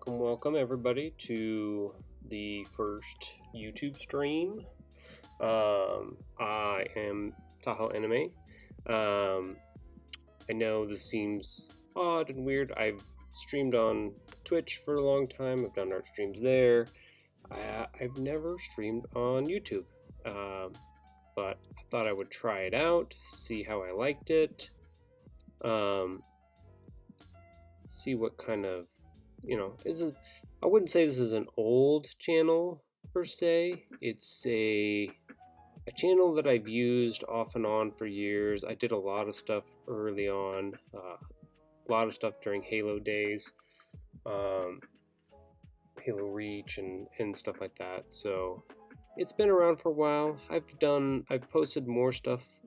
Welcome everybody to the first YouTube stream. I am Tahoe Anime. I know this seems odd and weird. I've streamed on Twitch for a long time. I've done art streams there. I've never streamed on YouTube, but I thought I would try it out, see how I liked it, see what kind of, this is, I wouldn't say this is an old channel per se. It's a channel that I've used off and on for years. I did a lot of stuff early on, a lot of stuff during Halo days, Halo Reach and stuff like that. So it's been around for a while. I've posted more stuff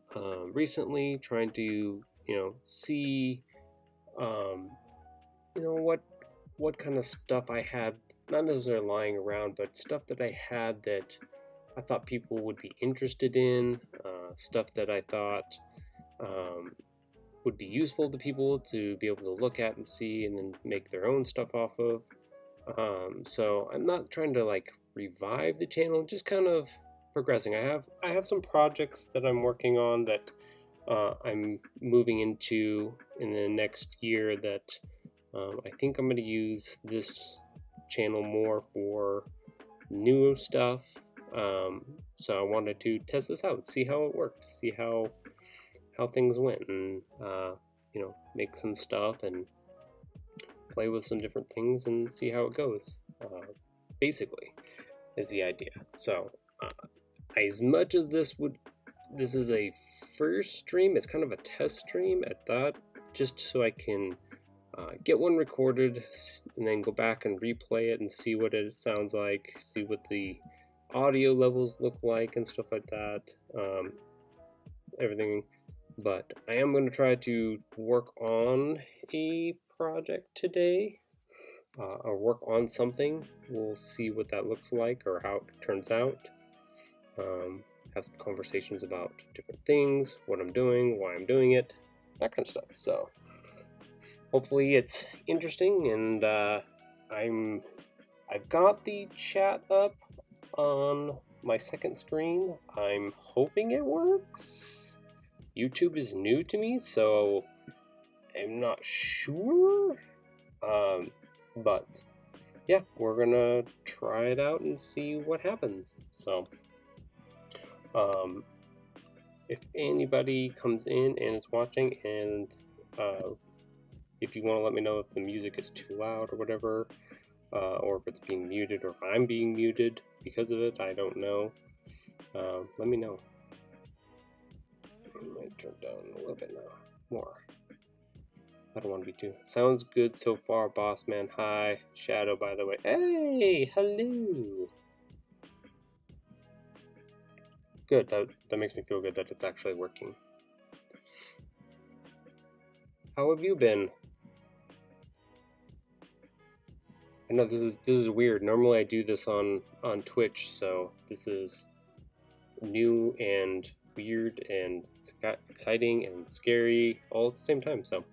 recently, trying to see what kind of stuff I had, not necessarily lying around, but stuff that I had that I thought people would be interested in, stuff that I thought um, would be useful to people to be able to look at and see and then make their own stuff off of. So I'm not trying to like revive the channel, just kind of progressing. I have some projects that I'm working on that I'm moving into in the next year that I think I'm going to use this channel more for new stuff. So I wanted to test this out, see how it worked, see how things went, and make some stuff and play with some different things and see how it goes. Basically, is the idea. So, as much as this is a first stream, it's kind of a test stream at that, just so I can get one recorded and then go back and replay it and see what it sounds like, see what the audio levels look like and stuff like that. Everything. But I am going to try to work on a project today, or work on something. We'll see what that looks like or how it turns out. Have some conversations about different things, what I'm doing, why I'm doing it, that kind of stuff. So hopefully it's interesting, and I've got the chat up on my second screen. I'm hoping it works. YouTube is new to me, so I'm not sure. But yeah, we're gonna try it out and see what happens. So, if anybody comes in and is watching, and if you want to let me know if the music is too loud or whatever, or if it's being muted, or if I'm being muted because of it, I don't know. Let me know. I might turn down a little bit now. More. I don't want to be too. Sounds good so far, boss man. Hi. Shadow, by the way. Hey, hello. Good. That makes me feel good that it's actually working. How have you been? I know this is weird. Normally I do this on Twitch, so this is new and weird and exciting and scary all at the same time. So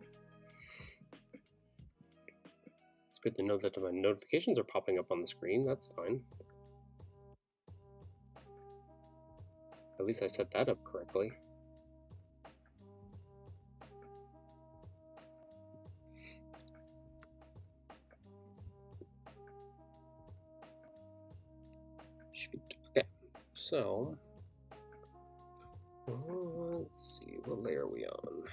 it's good to know that my notifications are popping up on the screen. That's fine. At least I set that up correctly. Okay, so let's see, what layer are we on?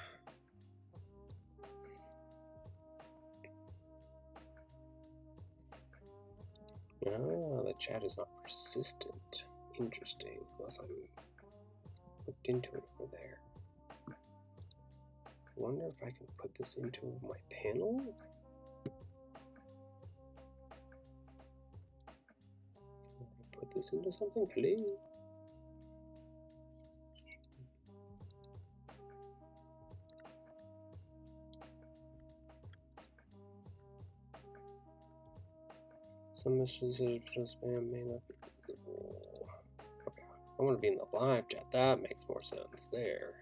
The chat is not persistent. Interesting, unless I'm looked into it over there. I wonder if I can put this into my panel? Can I put this into something? Hello? Some messages spam may not be visible. Okay, I want to be in the live chat. That makes more sense there.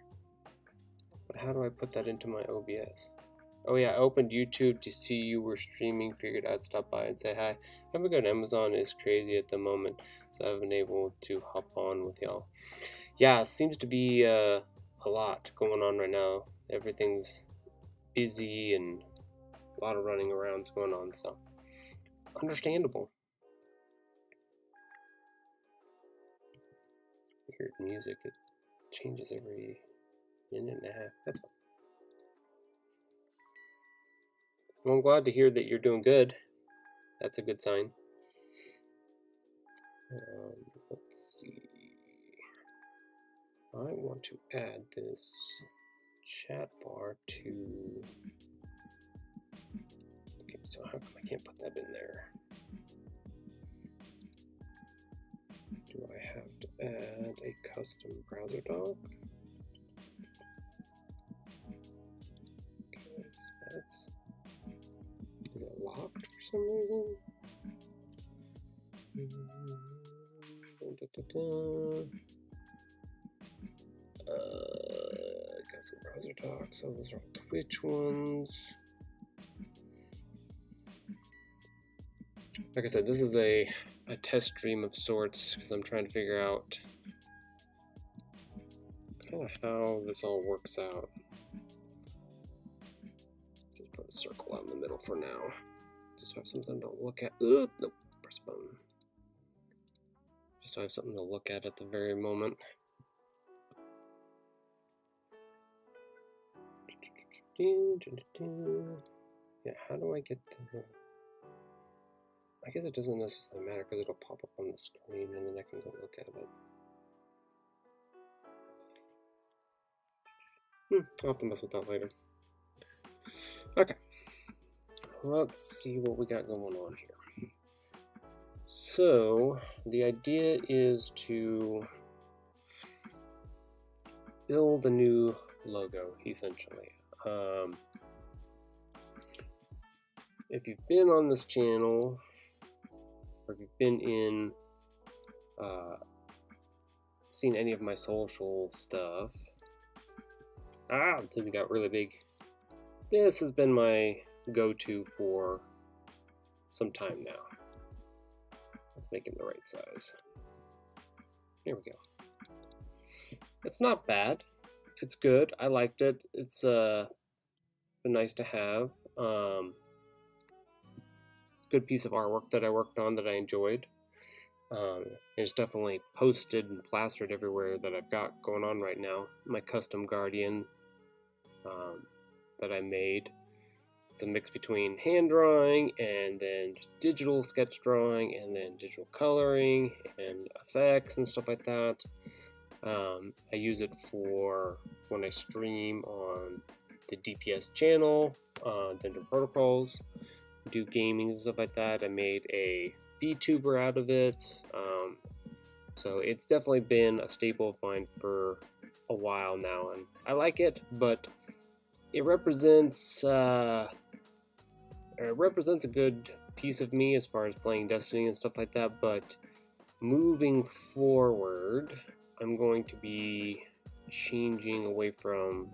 But how do I put that into my OBS? Oh yeah, I opened YouTube to see you were streaming. Figured I'd stop by and say hi. Have a good. Amazon is crazy at the moment, so I haven't been able to hop on with y'all. Yeah, it seems to be a lot going on right now. Everything's busy and a lot of running arounds going on, so understandable. Weird music, it changes every minute and a half. That's fine. Well, I'm glad to hear that you're doing good. That's a good sign. Let's see. I want to add this chat bar to. Okay, so how come I can't put that in there? Do I have to add a custom browser doc? Okay, so that's. Is it locked for some reason? Got some browser docs. So those are all Twitch ones. Like I said, this is a test stream of sorts because I'm trying to figure out kind of how this all works out. Just put a circle out in the middle for now. Just have something to look at. Oop, nope, press button. Just so I have something to look at the very moment. Yeah, how do I get the... I guess it doesn't necessarily matter because it'll pop up on the screen and then I can go look at it. I'll have to mess with that later. Okay. Let's see what we got going on here. So, the idea is to build a new logo, essentially. If you've been on this channel, or if you've been in, seen any of my social stuff, I think it got really big. This has been my go-to for some time now. Let's make him the right size. Here we go. It's not bad. It's good. I liked it. It's been nice to have. It's a good piece of artwork that I worked on that I enjoyed. It's definitely posted and plastered everywhere that I've got going on right now. My custom Guardian that I made. It's a mix between hand drawing and then digital sketch drawing and then digital coloring and effects and stuff like that. I use it for when I stream on the DPS channel, Dungeon Protocols, do gaming and stuff like that. I made a VTuber out of it. So it's definitely been a staple of mine for a while now, and I like it, but it represents a good piece of me as far as playing Destiny and stuff like that. But moving forward, I'm going to be changing away from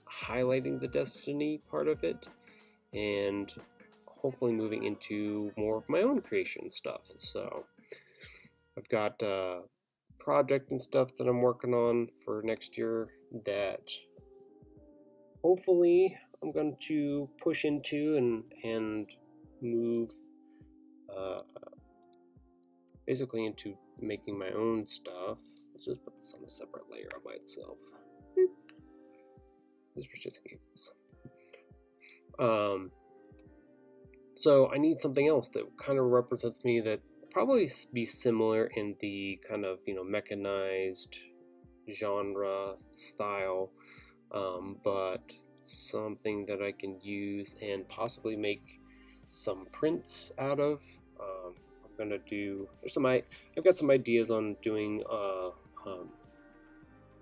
highlighting the Destiny part of it and hopefully moving into more of my own creation stuff. So I've got a project and stuff that I'm working on for next year that hopefully I'm going to push into and move basically into making my own stuff. Let's just put this on a separate layer all by itself. This was just giggles. So I need something else that kind of represents me that probably be similar in the kind of, mechanized genre style, but something that I can use and possibly make some prints out of. I'm gonna do. I've got some ideas on doing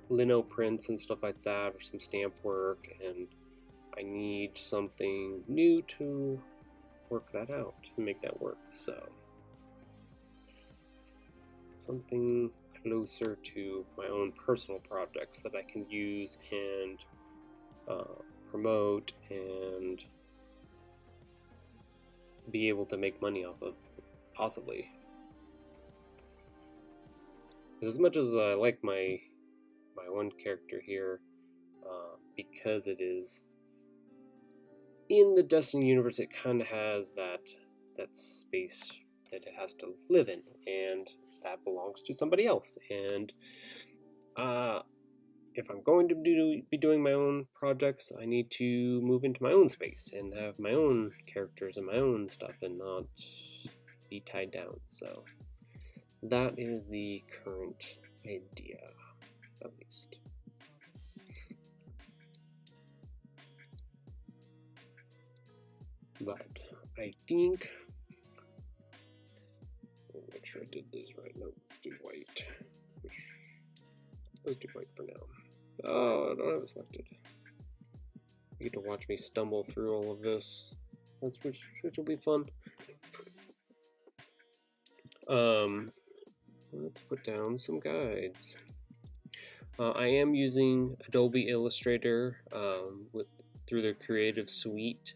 lino prints and stuff like that, or some stamp work, and I need something new to work that out and make that work. So something closer to my own personal projects that I can use and promote and be able to make money off of, possibly. As much as I like my one character here, because it is in the Destiny universe, it kind of has that space that it has to live in, and that belongs to somebody else. And if I'm going to be doing my own projects, I need to move into my own space and have my own characters and my own stuff and not be tied down. So that is the current idea, at least. But I think, I'll make sure I did this right. No, let's do white. Let's do white for now. Oh, I don't have it selected. You get to watch me stumble through all of this, which will be fun. Let's put down some guides. I am using Adobe Illustrator through their Creative Suite.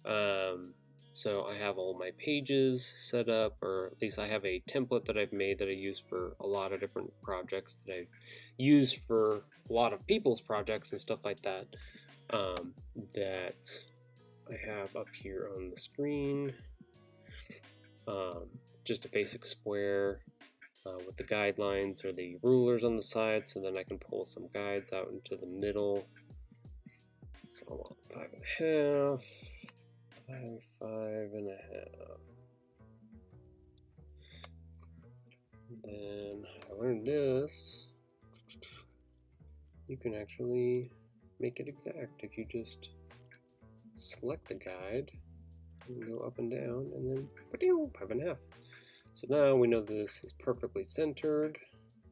Um, so I have all my pages set up, or at least I have a template that I've made that I use for a lot of different projects that I've used for a lot of people's projects and stuff like that. That I have up here on the screen. Um, just a basic square with the guidelines or the rulers on the side, so then I can pull some guides out into the middle. So I want 5.5, 5.5. Then I learned this. You can actually make it exact if you just select the guide and go up and down, and then 5.5. So now we know this is perfectly centered.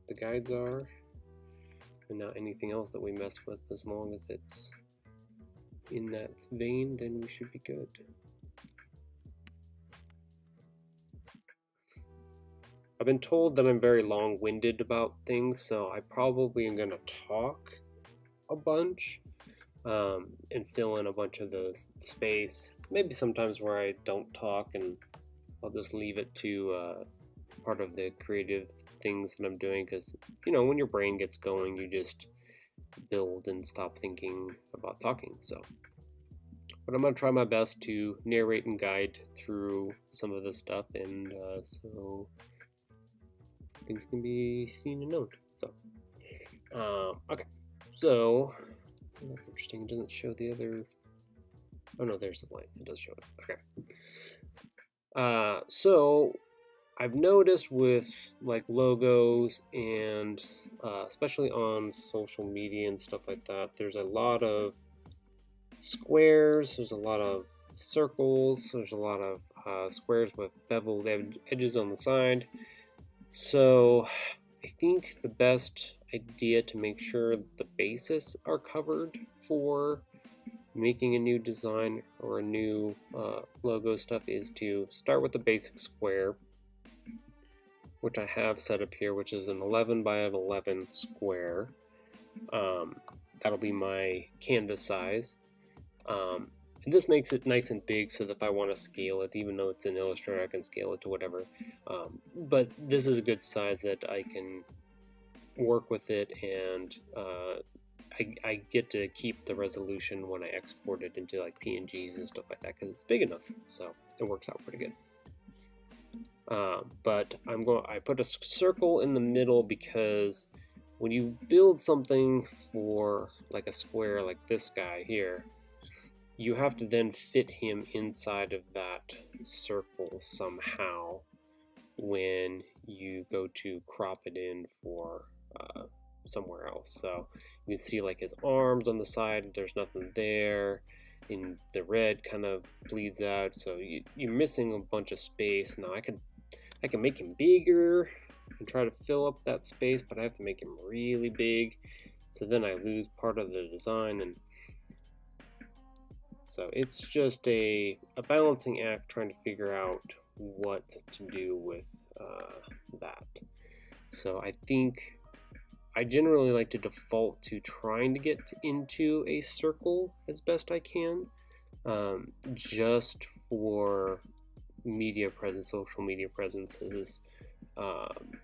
The guides are, and not anything else that we mess with. As long as it's in that vein, then we should be good. I've been told that I'm very long-winded about things, so I probably am going to talk a bunch and fill in a bunch of the space. Maybe sometimes where I don't talk, and I'll just leave it to part of the creative things that I'm doing, because when your brain gets going, you just build and stop thinking about talking. So, but I'm gonna try my best to narrate and guide through some of this stuff, and so things can be seen and known. So, okay, so that's interesting. It doesn't show the other. Oh no, there's the line. It does show it. Okay. So I've noticed with like logos and especially on social media and stuff like that, there's a lot of squares, there's a lot of circles, there's a lot of squares with beveled edges on the side. So I think the best idea to make sure the bases are covered for making a new design or a new logo stuff is to start with the basic square, which I have set up here, which is an 11 by an 11 square. That'll be my canvas size. And this makes it nice and big so that if I want to scale it, even though it's in Illustrator, I can scale it to whatever. But this is a good size that I can work with it, and I get to keep the resolution when I export it into like PNGs and stuff like that, because it's big enough, so it works out pretty good. But I put a circle in the middle because when you build something for like a square like this guy here, you have to then fit him inside of that circle somehow when you go to crop it in for somewhere else. So you can see like his arms on the side, there's nothing there, and the red kind of bleeds out, so you're missing a bunch of space. Now I can make him bigger and try to fill up that space, but I have to make him really big, so then I lose part of the design. And so it's just a balancing act, trying to figure out what to do with that. So I think I generally like to default to trying to get into a circle as best I can, just for media presence, social media presences,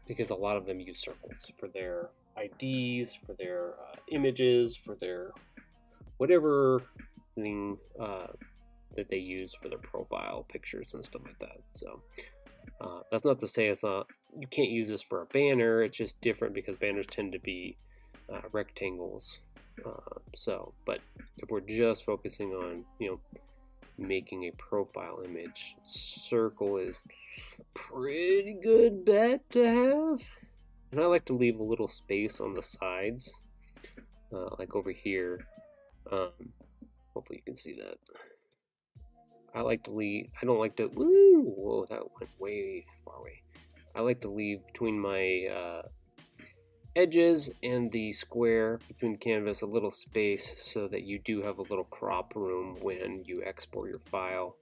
because a lot of them use circles for their IDs, for their images, for their whatever thing that they use for their profile pictures and stuff like that. So that's not to say it's not, you can't use this for a banner. It's just different because banners tend to be rectangles. But if we're just focusing on making a profile image, circle is pretty good bet to have. And I like to leave a little space on the sides, like over here. Hopefully you can see that. I like to leave, I don't like to, whoa, that went way far away. I like to leave between my edges and the square between the canvas a little space, so that you do have a little crop room when you export your file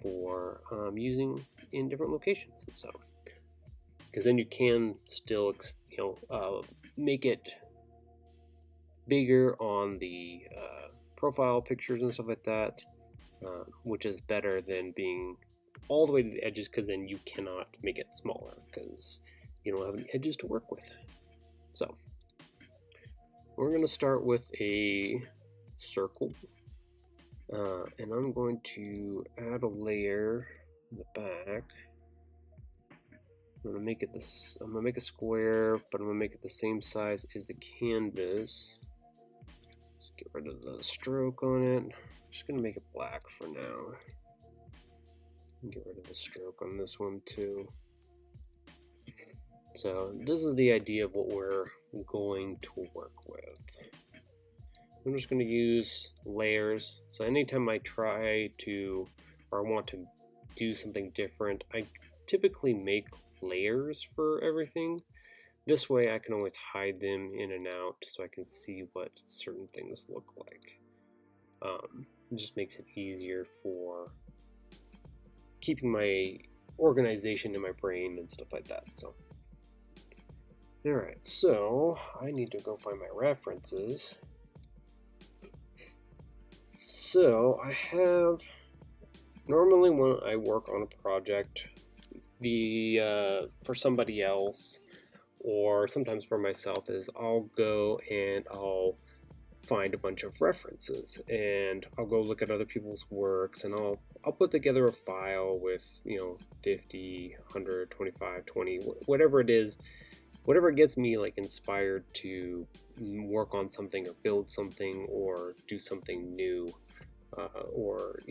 for using in different locations. So, because then you can still make it bigger on the profile pictures and stuff like that, which is better than being all the way to the edges, because then you cannot make it smaller because you don't have any edges to work with. So we're going to start with a circle, and I'm going to add a layer in the back. I'm gonna make it this. I'm gonna make a square, but I'm gonna make it the same size as the canvas. Let's get rid of the stroke on it. I'm just gonna make it black for now. Get rid of the stroke on this one too. So this is the idea of what we're going to work with. I'm just going to use layers. So anytime I try to, or I want to do something different, I typically make layers for everything. This way I can always hide them in and out so I can see what certain things look like. It just makes it easier for keeping my organization in my brain and stuff like that. So, alright, so I need to go find my references. So I have, normally when I work on a project, for somebody else, or sometimes for myself, is I'll go and I'll find a bunch of references, and I'll go look at other people's works, and I'll put together a file with 50, 100, 25, 20, whatever it is, whatever gets me like inspired to work on something or build something or do something new, or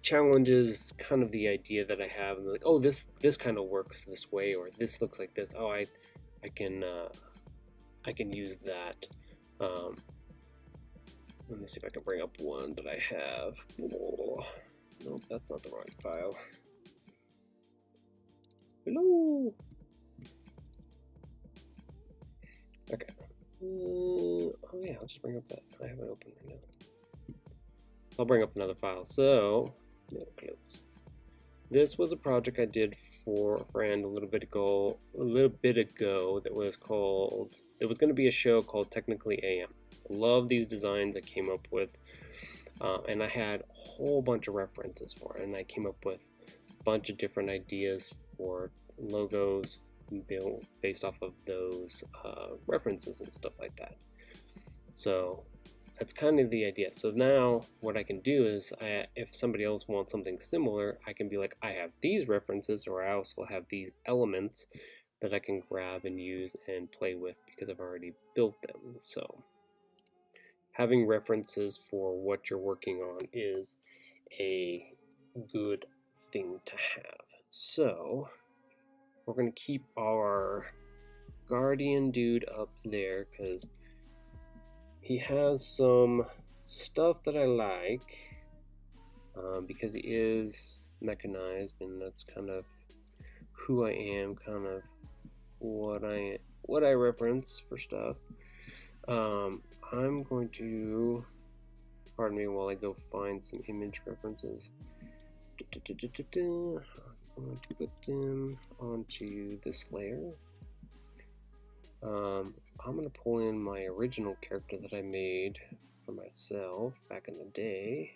challenges kind of the idea that I have, and like, oh, this kind of works this way, or this looks like this. Oh, I can use that. Let me see if I can bring up one that I have. Nope, that's not the right file. Hello. Okay. Oh yeah, I'll just bring up that. I have it open right now. I'll bring up another file. So, close. This was a project I did for a friend a little bit ago. That was called. There was going to be a show called Technically AM. I love these designs I came up with, and I had a whole bunch of references for it, and I came up with a bunch of different ideas for logos built based off of those references and stuff like that. So that's kind of the idea. So now what I can do is, if somebody else wants something similar, I can be like, I have these references, or I also have these elements that I can grab and use and play with because I've already built them. So having references for what you're working on is a good thing to have. So we're going to keep our guardian dude up there because he has some stuff that I like, because he is mechanized, and that's kind of who I am, kind of what I reference for stuff. I'm going to, pardon me while I go find some image references. I'm going to put them onto this layer. I'm going to pull in my original character that I made for myself back in the day.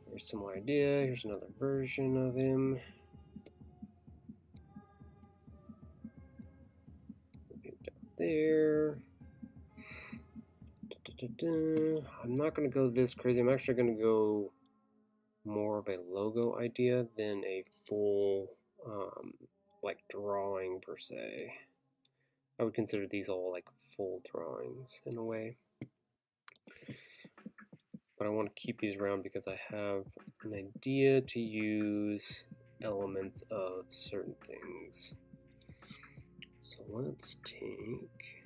Here's some more idea. Here's another version of him. Move him down there. I'm not going to go this crazy. I'm actually going to go more of a logo idea than a full like drawing per se. I would consider these all like full drawings in a way. But I want to keep these around because I have an idea to use elements of certain things. So let's take,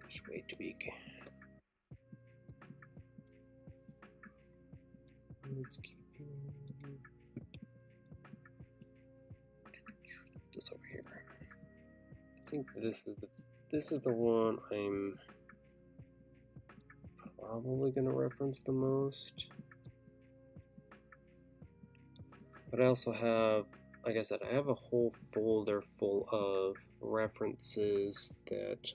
just way too big. Let's keep this over here. I think this is the one I'm probably going to reference the most. But I also have like I said, I have a whole folder full of references that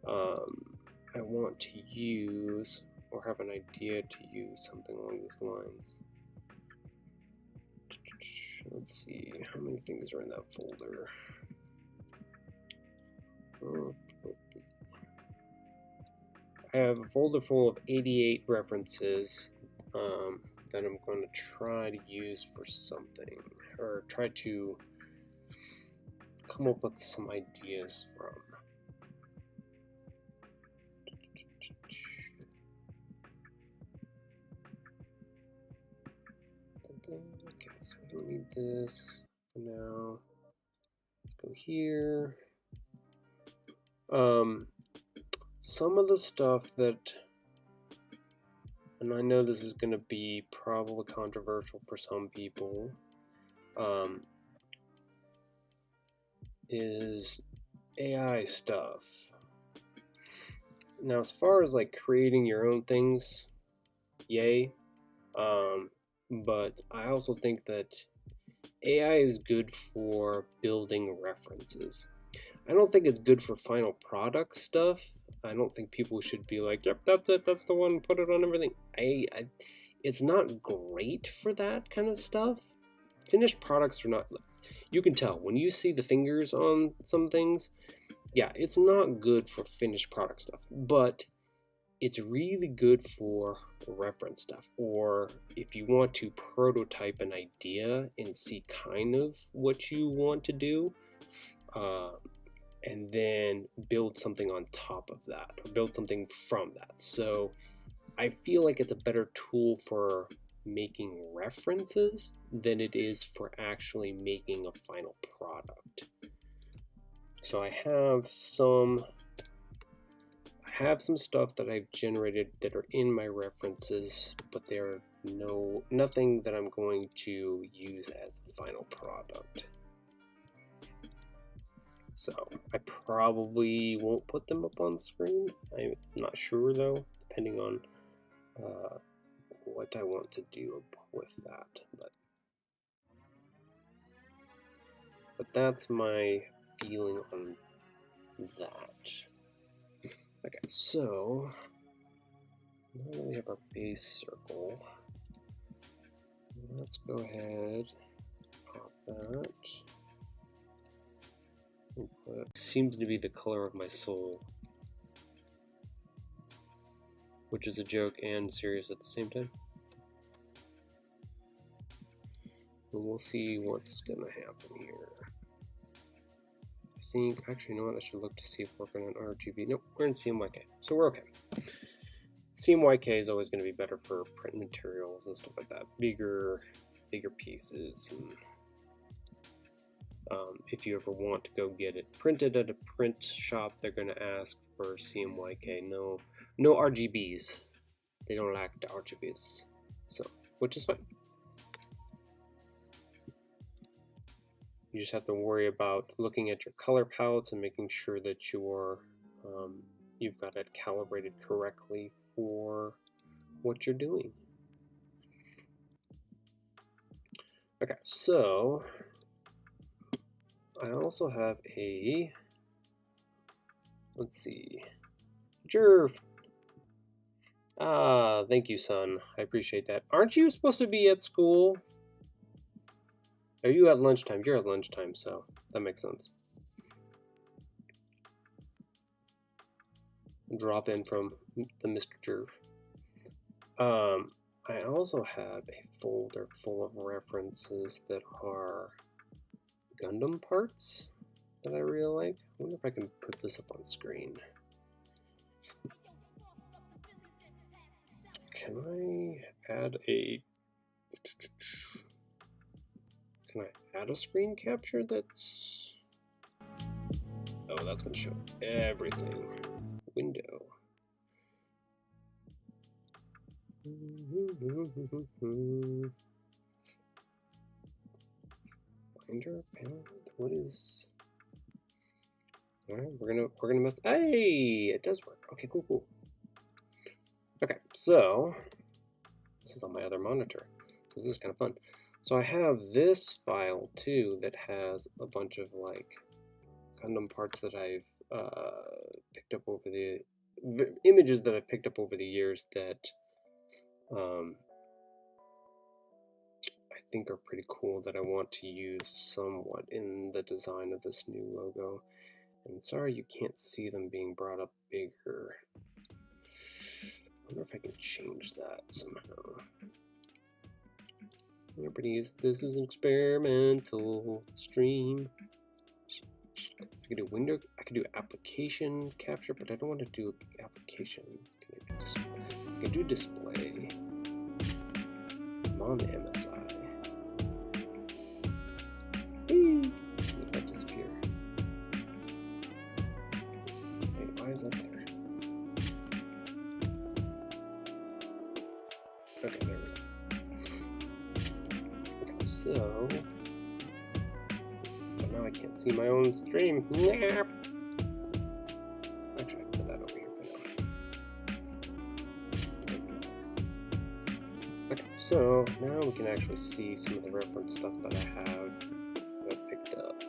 I want to use or have an idea to use, something along these lines. Let's see, how many things are in that folder? I have a folder full of 88 references that I'm going to try to use for something, or try to come up with some ideas from. Okay, so we don't need this for now. Let's go here. Some of the stuff that, and I know this is going to be probably controversial for some people, is AI stuff. Now, as far as like creating your own things, yay. But I also think that AI is good for building references. I don't think it's good for final product stuff. I don't think people should be like, yep, that's it, that's the one, put it on everything. It's not great for that kind of stuff. Finished products are not, you can tell when you see the fingers on some things, yeah, it's not good for finished product stuff, but it's really good for reference stuff, or if you want to prototype an idea and see kind of what you want to do, and then build something on top of that, or build something from that. So I feel like it's a better tool for making references than it is for actually making a final product. So I have some stuff that I've generated that are in my references, but they're nothing that I'm going to use as a final product. So I probably won't put them up on screen. I'm not sure though, depending on what I want to do with that. But that's my feeling on that. Okay, so now that we have our base circle, let's go ahead, pop that. Seems to be the color of my soul, which is a joke and serious at the same time. And we'll see what's gonna happen here. I think, actually, you know what? I should look to see if we're going to RGB. Nope, we're in CMYK, so we're okay. CMYK is always going to be better for print materials and stuff like that. Bigger pieces, and if you ever want to go get it printed at a print shop, they're going to ask for CMYK. No RGBs. They don't like the RGBs, so, which is fine. You just have to worry about looking at your color palettes and making sure that you've got it calibrated correctly for what you're doing. Okay, so I also have a, let's see, Jerv. Ah, thank you, son. I appreciate that. Aren't you supposed to be at school? Are you at lunchtime? You're at lunchtime, so that makes sense. Drop in from the Mr. Jerv. I also have a folder full of references that are Gundam parts that I really like. I wonder if I can put this up on screen. Can I add a... Can I add a screen capture that's... Oh, that's going to show everything. Window. Finder panel. What is? All right, we're gonna mess. Hey, it does work. Okay, cool. Okay, so this is on my other monitor because this is kind of fun. So I have this file too that has a bunch of like Gundam parts that I've picked up over the images that I've picked up over the years that I think are pretty cool that I want to use somewhat in the design of this new logo. And sorry you can't see them being brought up bigger. I wonder if I can change that somehow. This is an experimental stream. I could do window, I could do application capture, but I don't want to do application. I can do display. I'm on the MSI. Make that disappear. Wait, why is that there? Okay, there we go. Okay, so but now I can't see my own stream. Actually, I can put that over here for now. Okay, so now we can actually see some of the reference stuff that I have picked up.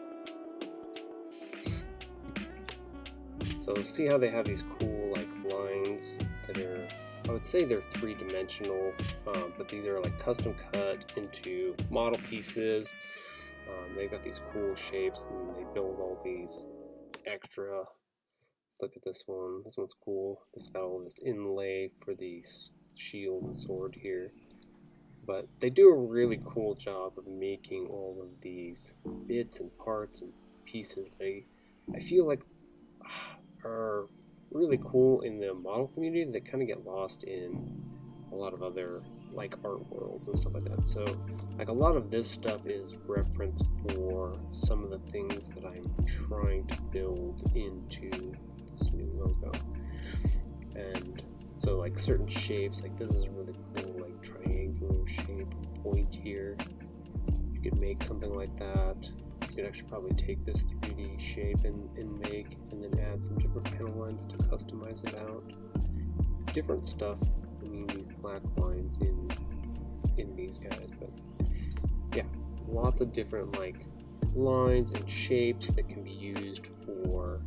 So see how they have these cool like lines that are, I would say they're three-dimensional, but these are like custom cut into model pieces. They've got these cool shapes and they build all these extra. Let's look at this one. This one's cool. It's got all this inlay for the shield and sword here. But they do a really cool job of making all of these bits and parts and pieces. I feel like are really cool in the model community that kind of get lost in a lot of other like art worlds and stuff like that. So like a lot of this stuff is reference for some of the things that I'm trying to build into this new logo. And so like certain shapes, like this is really cool, like triangular shape point here. You could make something like that. You could actually probably take this 3D shape and make, and then add some different panel lines to customize it out. Different stuff. I mean, these black lines in these guys, but yeah, lots of different like lines and shapes that can be used for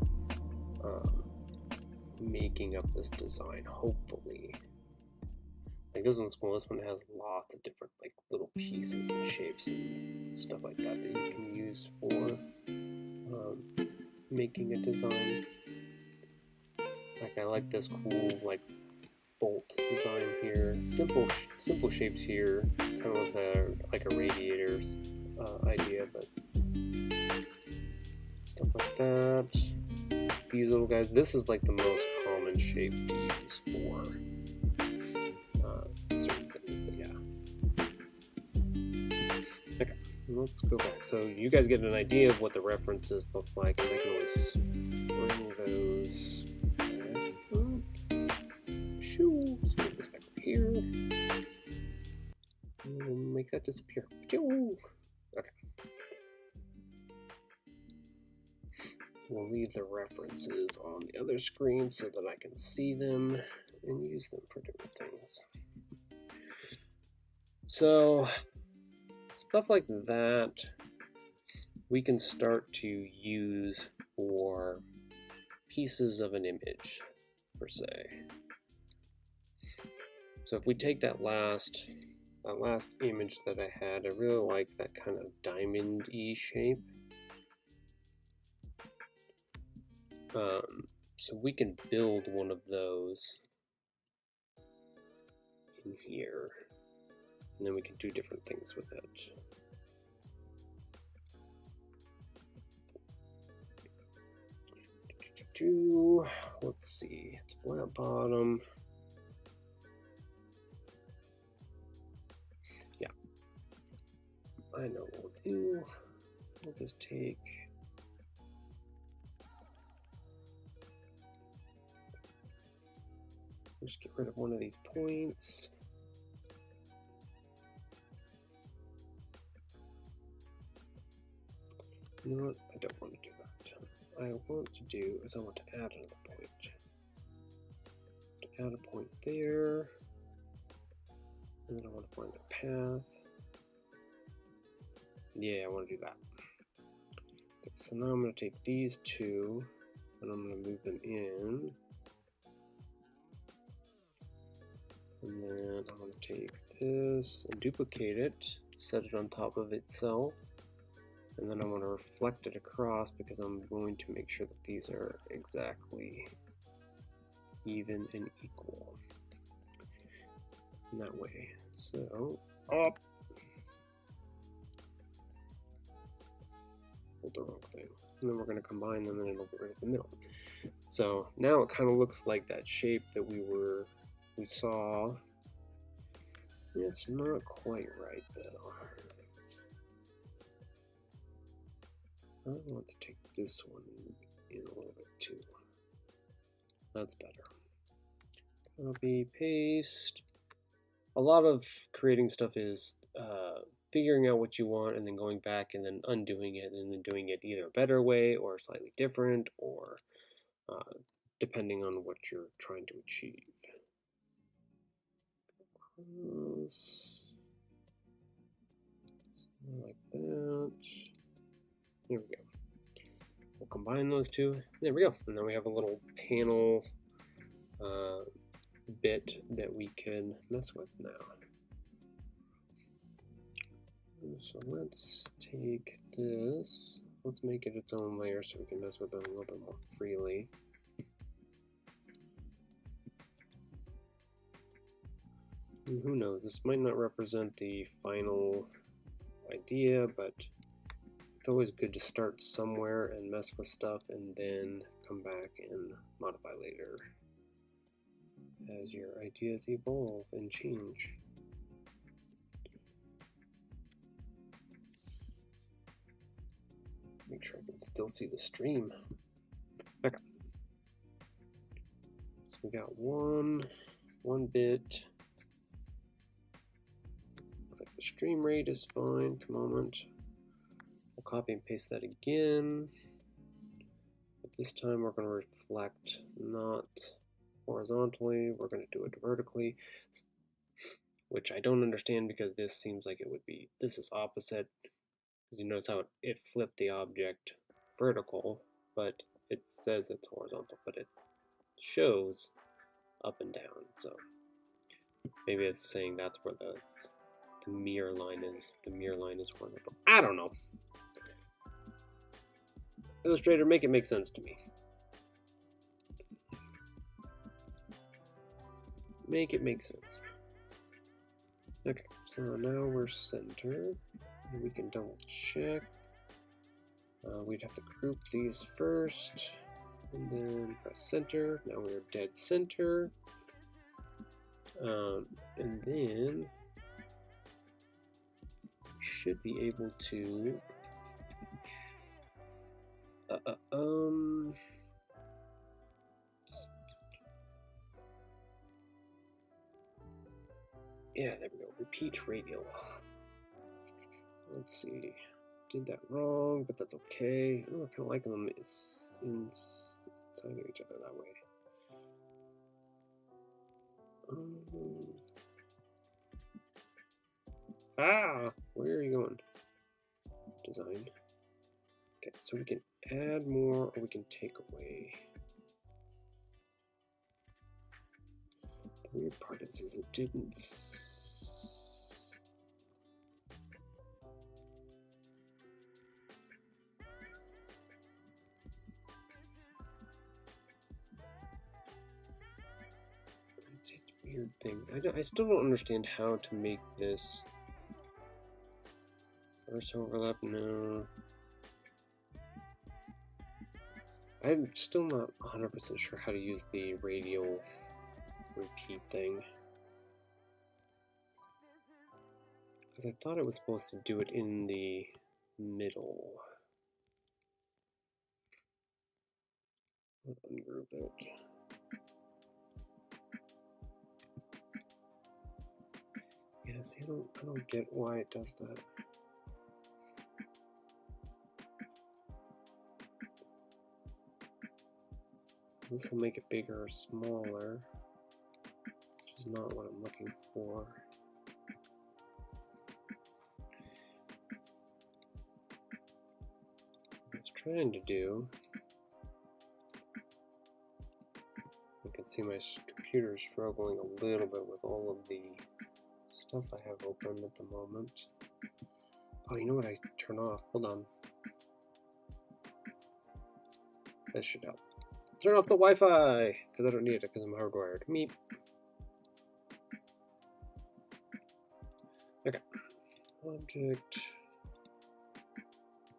making up this design. Hopefully, like this one's cool. This one has lots of different like little pieces and shapes and stuff like that that you can use for making a design. Like I like this cool like bolt design here. Simple shapes here, kind of like a radiator's idea, but stuff like that. These little guys. This is like the most common shape to use for certain things, but yeah. Okay, let's go back. So you guys get an idea of what the references look like, and I can always bring those back. Shoo! Let's get this back up here. And make that disappear. Shoo! Okay. We'll leave the references on the other screen so that I can see them and use them for different things. So stuff like that we can start to use for pieces of an image per se. So if we take that last image that I had, I really like that kind of diamond-y shape. So we can build one of those in here, and then we can do different things with it. Let's see, it's flat bottom. Yeah, I know what we'll do. We'll just take just get rid of one of these points. You know what? I don't want to do that. I want to do is I want to add another point. To add a point there. And then I want to find a path. Yeah, I want to do that. Okay, so now I'm going to take these two and I'm going to move them in. And then I'm going to take this and duplicate it, set it on top of itself. And then I'm going to reflect it across because I'm going to make sure that these are exactly even and equal. In that way. So, up. The wrong thing. And then we're going to combine them and it'll get rid of the middle. So now it kind of looks like that shape that we saw. It's not quite right though. I want to take this one in a little bit too. That's better. Copy, paste. A lot of creating stuff is figuring out what you want and then going back and then undoing it and then doing it either a better way or slightly different or depending on what you're trying to achieve. Like that. There we go. We'll combine those two. There we go. And then we have a little panel bit that we can mess with now. So let's take this. Let's make it its own layer so we can mess with it a little bit more freely. And who knows, this might not represent the final idea, but it's always good to start somewhere and mess with stuff and then come back and modify later as your ideas evolve and change. Make sure I can still see the stream. Okay. So we got one bit. Looks like the stream rate is fine at the moment. We'll copy and paste that again. But this time we're going to reflect not horizontally, we're going to do it vertically, which I don't understand because this seems like it would be, this is opposite. Because you notice how it flipped the object vertical, but it says it's horizontal, but it shows up and down. So maybe it's saying that's where the mirror line is. The mirror line is horizontal. I don't know. Illustrator, make it make sense to me. Make it make sense. Okay, so now we're centered. We can double check. We'd have to group these first and then press center. Now we're dead center. And then we should be able to yeah, there we go. Repeat radial. Let's see. Did that wrong, but that's okay. Oh, I kind of like them inside of each other that way. Where are you going? Design. Okay, so we can add more or we can take away. The weird part is it didn't. Weird things. I still don't understand how to make this reverse overlap. No, I'm still not 100% sure how to use the radial repeat thing, because I thought it was supposed to do it in the middle. Let's ungroup it. Yeah, see, I don't get why it does that. This will make it bigger or smaller, which is not what I'm looking for. trying to do. You can see my computer is struggling a little bit with all of the stuff I have open at the moment. Oh, you know what I turn off? Hold on. That should help. Turn off the Wi-Fi, because I don't need it because I'm hardwired. Meep. Okay. Object.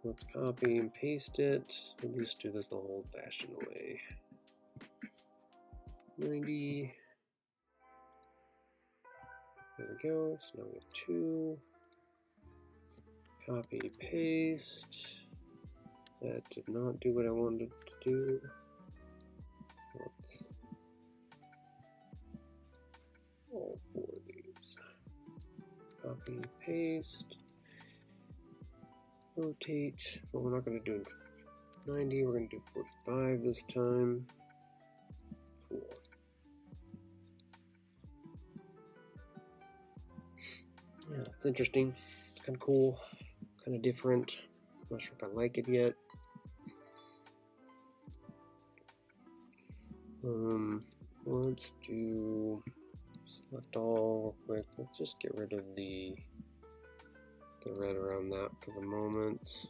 Let's copy and paste it. We'll just do this the old-fashioned way. 90. There we go. So now we have 2. Copy, paste. That did not do what I wanted to do. All 4 of these. Copy, paste. Rotate. But we're not going to do 90. We're going to do 45 this time. Cool. Yeah, it's interesting. It's kind of cool. Kind of different. Not sure if I like it yet. Let's do select all real quick. Let's just get rid of the red around that for the moment.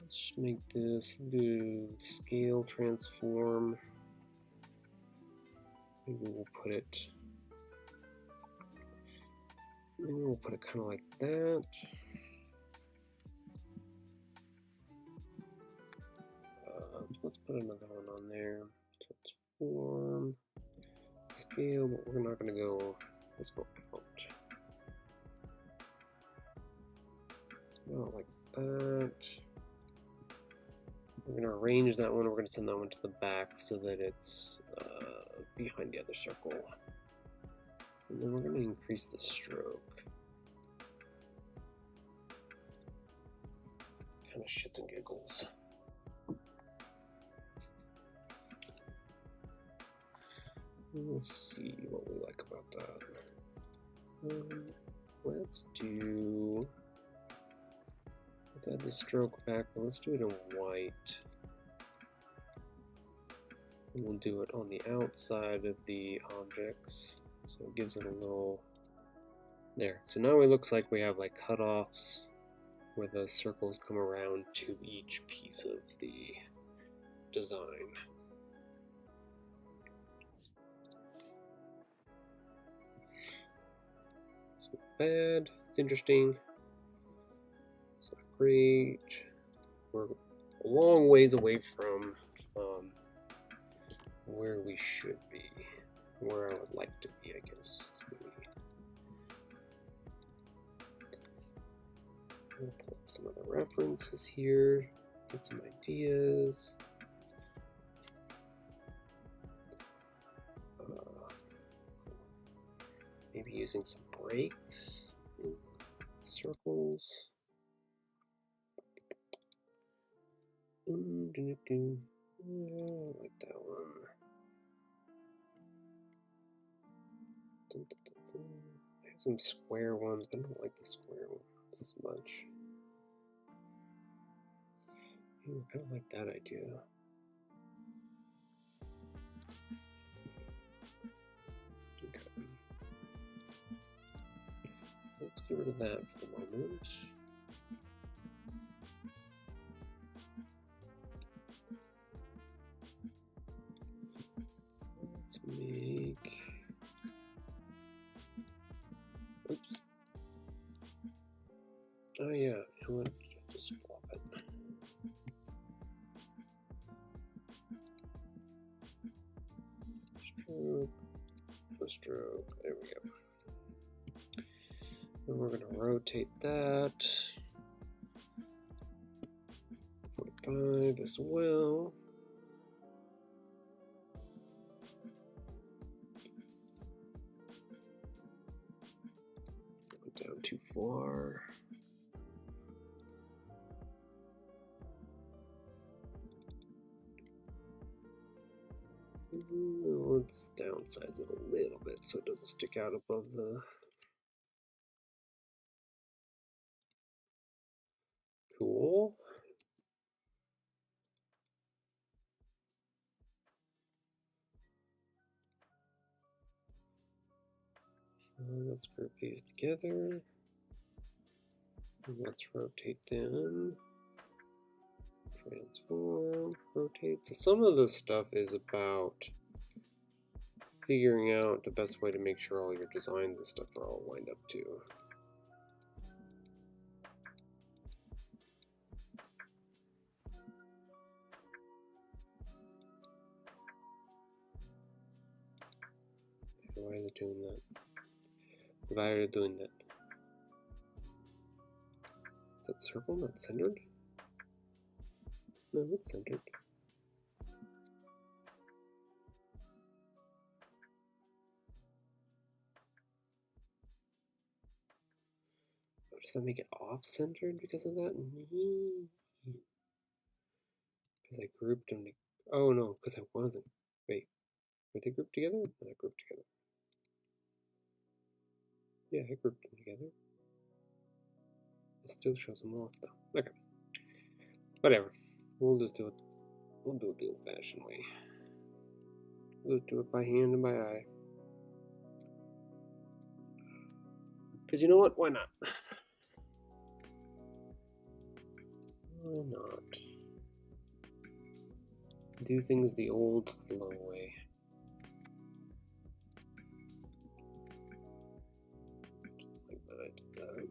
Let's make this do scale transform. Maybe we'll put it. Maybe we'll put it kind of like that. Let's put another one on there. Transform, scale, but we're not going to go. Let's go out. Let's go out like that. We're going to arrange that one. We're going to send that one to the back so that it's behind the other circle. And then we're going to increase the stroke. Kind of shits and giggles. We'll see what we like about that. Let's add the stroke back, but let's do it in white. And we'll do it on the outside of the objects. So it gives it a little, there. So now it looks like we have like cutoffs where the circles come around to each piece of the design. It's not bad, it's interesting, it's not great. We're a long ways away from where we should be, where I would like to be, I guess. I'll pull up some other references here, get some ideas. Maybe using some breaks in circles. I like that one. I have some square ones, but I don't like the square ones as much. I kind of like that idea. Okay. Let's get rid of that for the moment. Let's make. Oops. Oh yeah, I want to just flop it. Stroke, there we go. And we're going to rotate that 45 as well. Went down too far. Let's downsize it a little bit so it doesn't stick out above the. Cool. Let's group these together. Let's rotate them. Transform, rotate. So some of this stuff is about figuring out the best way to make sure all your designs and stuff are all lined up too. Why is it doing that? Why are you doing that? Is that circle not centered? No, it's centered. Oh, does that make it off-centered because of that? Because I grouped them. Oh no, because I wasn't. Wait, were they grouped together? No, they're grouped together. Yeah, I grouped them together. It still shows them off though. Okay. Whatever. We'll just do it. We'll do it the old-fashioned way. We'll just do it by hand and by eye. Because you know what? Why not? Why not? Do things the old, slow way. Like that I did that.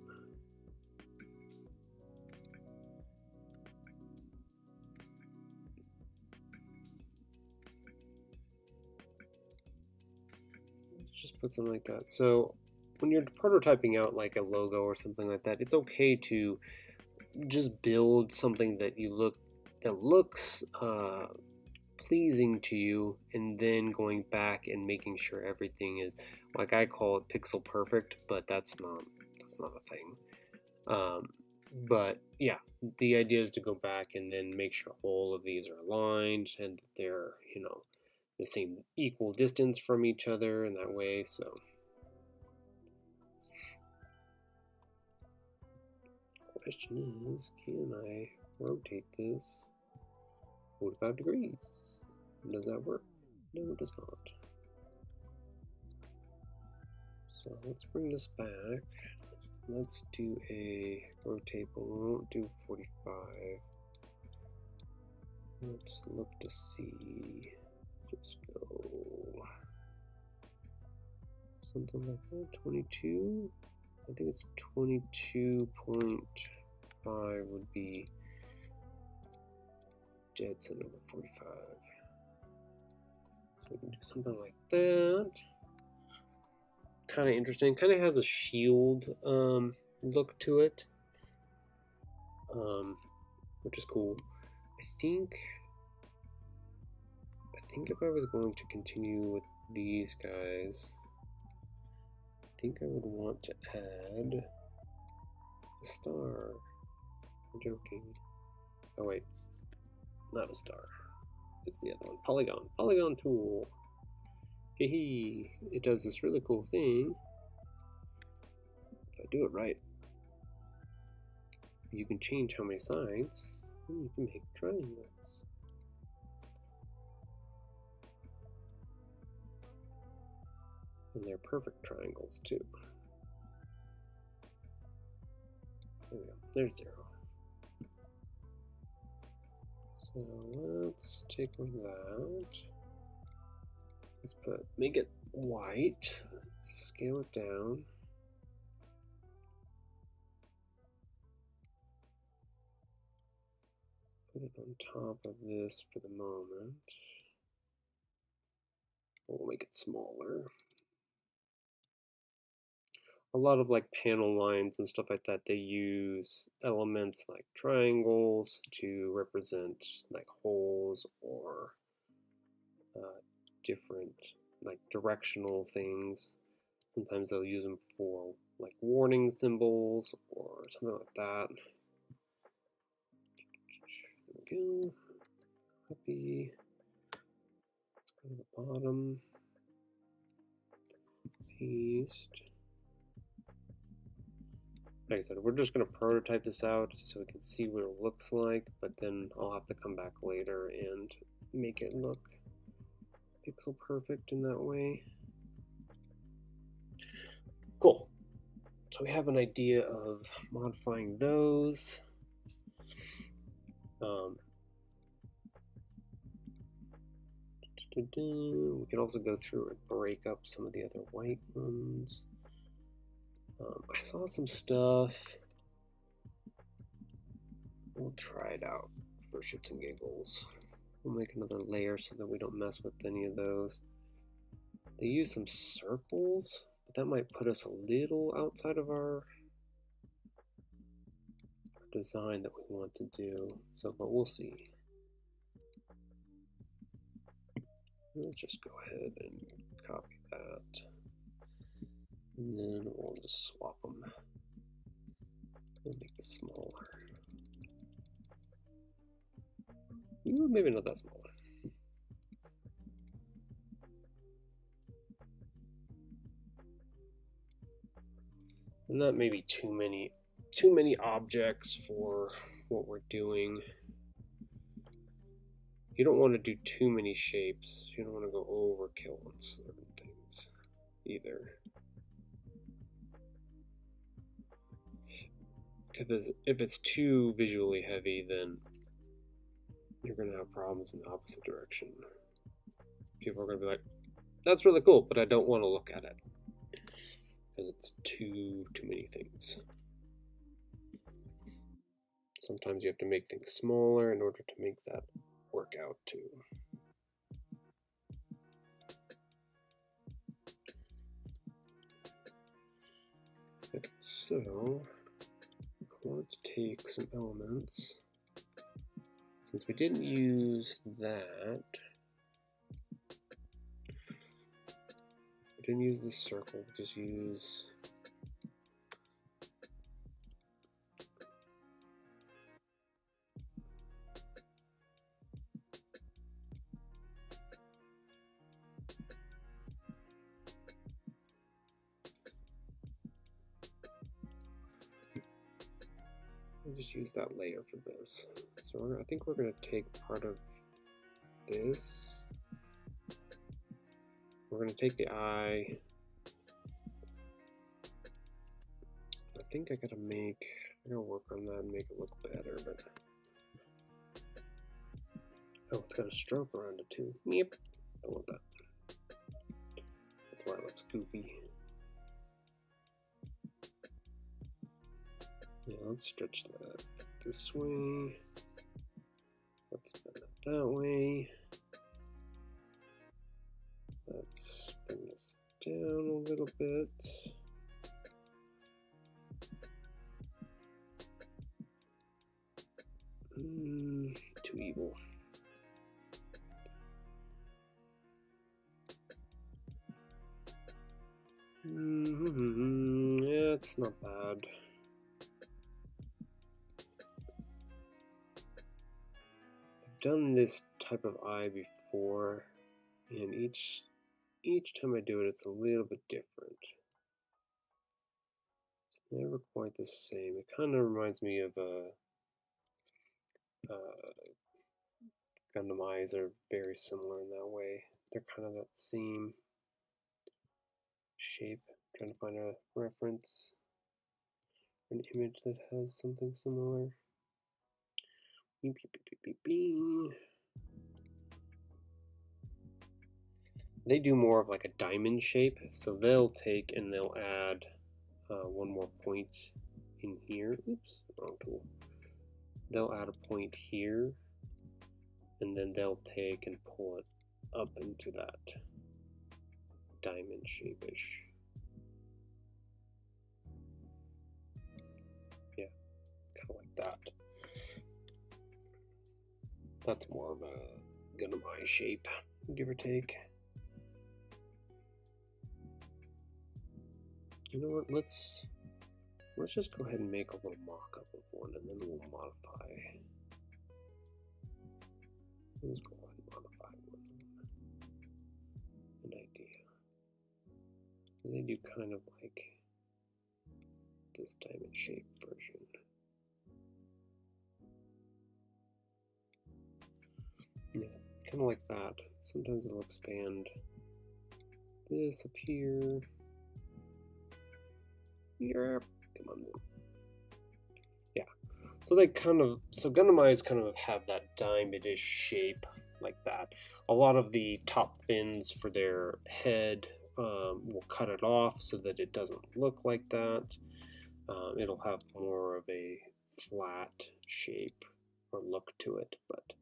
Let's just put something like that. So when you're prototyping out like a logo or something like that, it's okay to just build something that looks pleasing to you, and then going back and making sure everything is, like, I call it pixel perfect, but that's not a thing. But yeah, the idea is to go back and then make sure all of these are aligned and that they're, the same equal distance from each other in that way. So question is, can I rotate this 45 degrees? Does that work? No, it does not. So let's bring this back. Let's do a rotate, but we won't do 45. Let's look to see. Just go something like that. 22. I think it's 22.5 would be dead center of 45. So we can do something like that. Kind of interesting. Kind of has a shield look to it, which is cool. I think if I was going to continue with these guys, I think I would want to add a star. I'm joking. Oh wait, not a star. It's the other one. Polygon tool. Hehe. It does this really cool thing. If I do it right, you can change how many sides, and you can make triangles. And they're perfect triangles too. There we go. There's 0. So let's take that. Let's make it white. Scale it down. Put it on top of this for the moment. We'll make it smaller. A lot of like panel lines and stuff like that, they use elements like triangles to represent like holes or different like directional things. Sometimes they'll use them for like warning symbols or something like that. There we go. Copy. Let's go to the bottom. Paste. Like I said, we're just going to prototype this out so we can see what it looks like, but then I'll have to come back later and make it look pixel perfect in that way. So we have an idea of modifying those. We can also go through and break up some of the other white ones. I saw some stuff. We'll try it out for shits and giggles. We'll make another layer so that we don't mess with any of those. They use some circles, but that might put us a little outside of our design that we want to do. So, but we'll see. Let's just go ahead and copy that. And then we'll just swap them. We'll make it smaller. Ooh, maybe not that small. And that may be too many objects for what we're doing. You don't want to do too many shapes. You don't want to go overkill on certain things either. Because if it's too visually heavy, then you're going to have problems in the opposite direction. People are going to be like, that's really cool, but I don't want to look at it. Because it's too many things. Sometimes you have to make things smaller in order to make that work out too. Okay, so let's take some elements. Since we didn't use that, we didn't use the circle, we'll just use that layer for this. So I think we're going to take part of this. We're going to take the eye. I think I gotta work on that and make it look better, but oh, it's got a stroke around it too. Yep, don't want that. That's why it looks goofy. Yeah, let's stretch that this way. Let's bend it that way. Let's bring this down a little bit. Too evil. Yeah, it's not bad. I've done this type of eye before, and each time I do it, it's a little bit different. It's never quite the same. It kind of reminds me of Gundam eyes are very similar in that way. They're kind of that same shape. I'm trying to find a reference, an image that has something similar. Beep, beep, beep, beep, beep. They do more of like a diamond shape, so they'll take and they'll add one more point in here. Oops, wrong tool. They'll add a point here, and then they'll take and pull it up into that diamond shape-ish. Yeah, kind of like that. That's more of a Gundam eye shape, give or take. You know what, let's just go ahead and make a little mock-up of one, and then we'll modify. Let's go ahead and modify one. An idea. So they do kind of like this diamond shape version. Yeah, kind of like that. Sometimes it'll expand this up here. Yeah, come on. Yeah. So they kind of, so Gundam eyes kind of have that diamondish shape like that. A lot of the top fins for their head will cut it off so that it doesn't look like that. It'll have more of a flat shape or look to it, but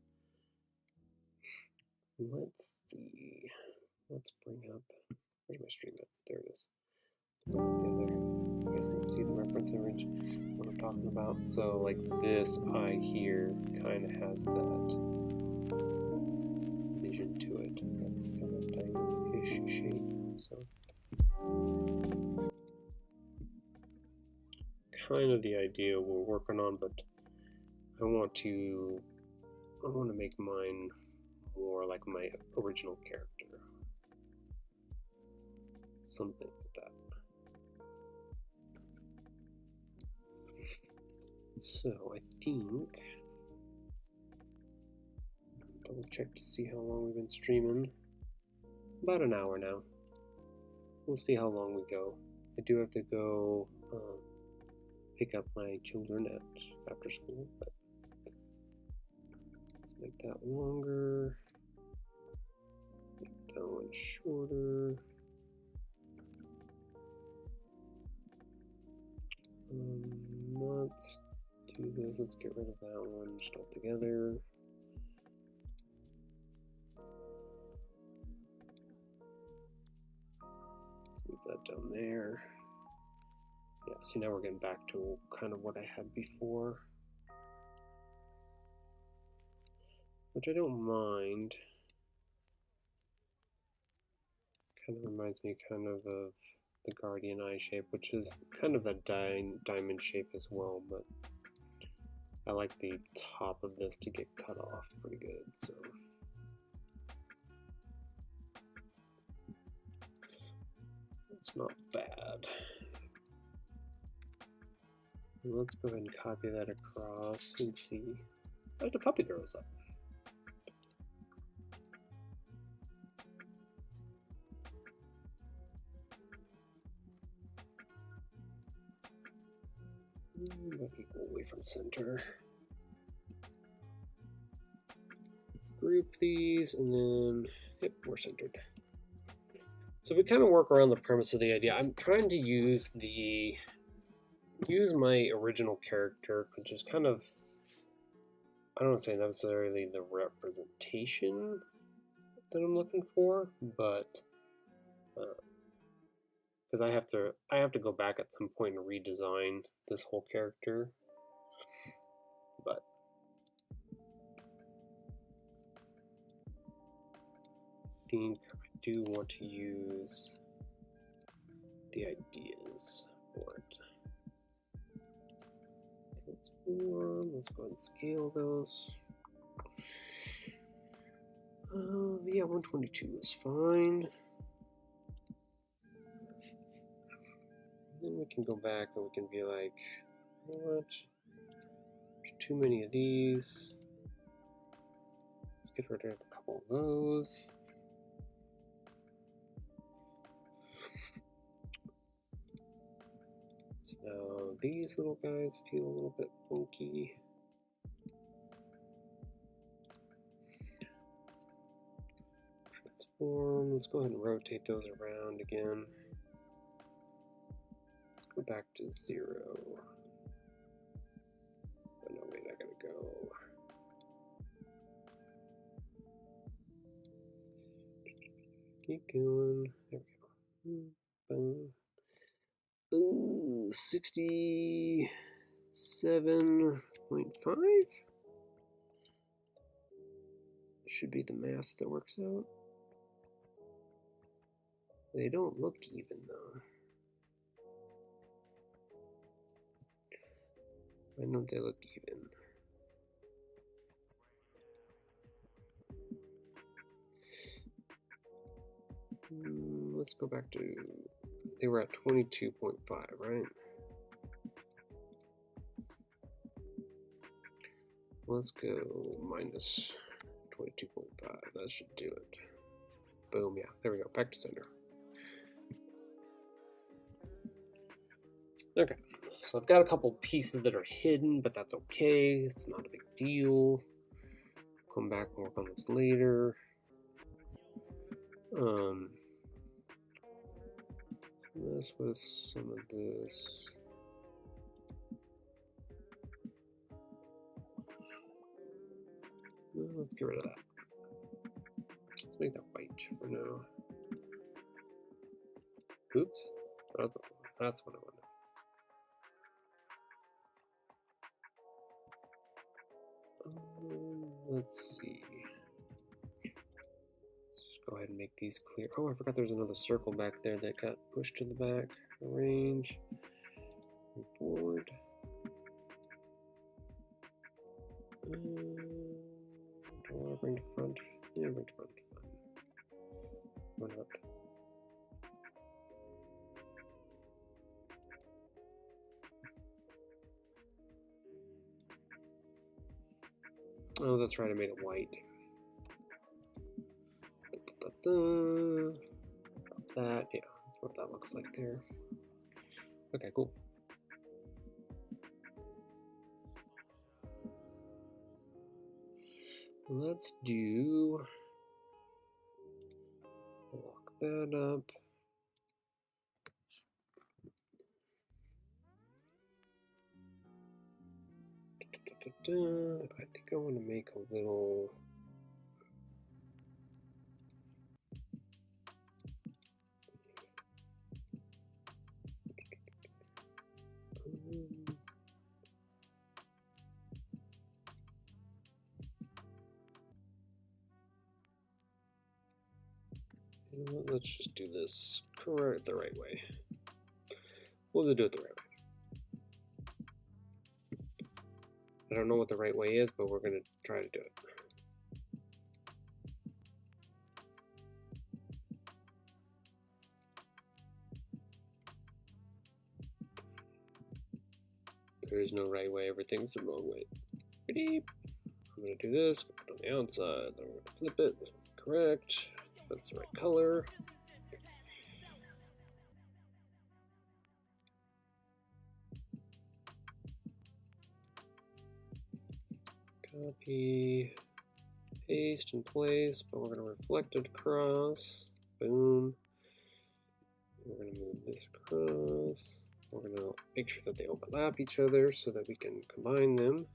let's see. Let's bring up, where's my stream at? There it is. The other, you guys can see the reference image, what I'm talking about. So like this eye here kind of has that vision to it, that kind of diamond-ish shape. So kind of the idea we're working on, but I want to make mine more like my original character. Something like that. So I think, double check to see how long we've been streaming. About an hour now. We'll see how long we go. I do have to go pick up my children after school, but let's make that longer. Make that one shorter. Let's do this. Let's get rid of that one just altogether. Let's move that down there. Yeah, see now we're getting back to kind of what I had before, which I don't mind. Kind of reminds me kind of the Guardian eye shape, which is kind of a diamond shape as well, but I like the top of this to get cut off pretty good, so. It's not bad. Let's go ahead and copy that across and see. Oh, the puppy girl's up. Let me go away from center. Group these, and then, yep, we're centered. So we kind of work around the premise of the idea. I'm trying to use my original character, which is kind of, I don't want to say necessarily the representation that I'm looking for, but because I have to go back at some point and redesign this whole character, but I think I do want to use the ideas for it. Transform, let's go ahead and scale those. Yeah, 122 is fine. Then we can go back and we can be like, you know what? There's too many of these. Let's get rid of a couple of those. Now these little guys feel a little bit funky. Transform, let's go ahead and rotate those around again. Let's go back to 0. Oh no, wait, I gotta go. Keep going, there we go. Boom. Ooh, 67.5? Should be the math that works out. They don't look even though. Why don't they look even? Let's go back to, they were at 22.5, right? Let's go minus 22.5. That should do it. Boom, yeah, there we go, back to center. Okay, so I've got a couple pieces that are hidden, but that's okay. It's not a big deal. Come back and work on this later. This with some of this. Let's get rid of that. Let's make that white for now. Oops, that's what I wanted. Let's see. Let's just go ahead and make these clear. Oh, I forgot there's another circle back there that got pushed to the back. Arrange. Move forward. Do I want to bring to front? Yeah, bring to front. Why not? Oh, that's right, I made it white. That, yeah, that's what that looks like there. Okay, cool. Let's do, lock that up. I think I want to make a little. Let's just do this correct the right way. We'll just do it the right way. I don't know what the right way is, but we're going to try to do it. There is no right way, everything's the wrong way. Beep. I'm going to do this, put it on the outside, then we're going to flip it. Correct. That's the right color. Copy, paste in place, but we're going to reflect it across. Boom. We're going to move this across. We're going to make sure that they overlap each other so that we can combine them.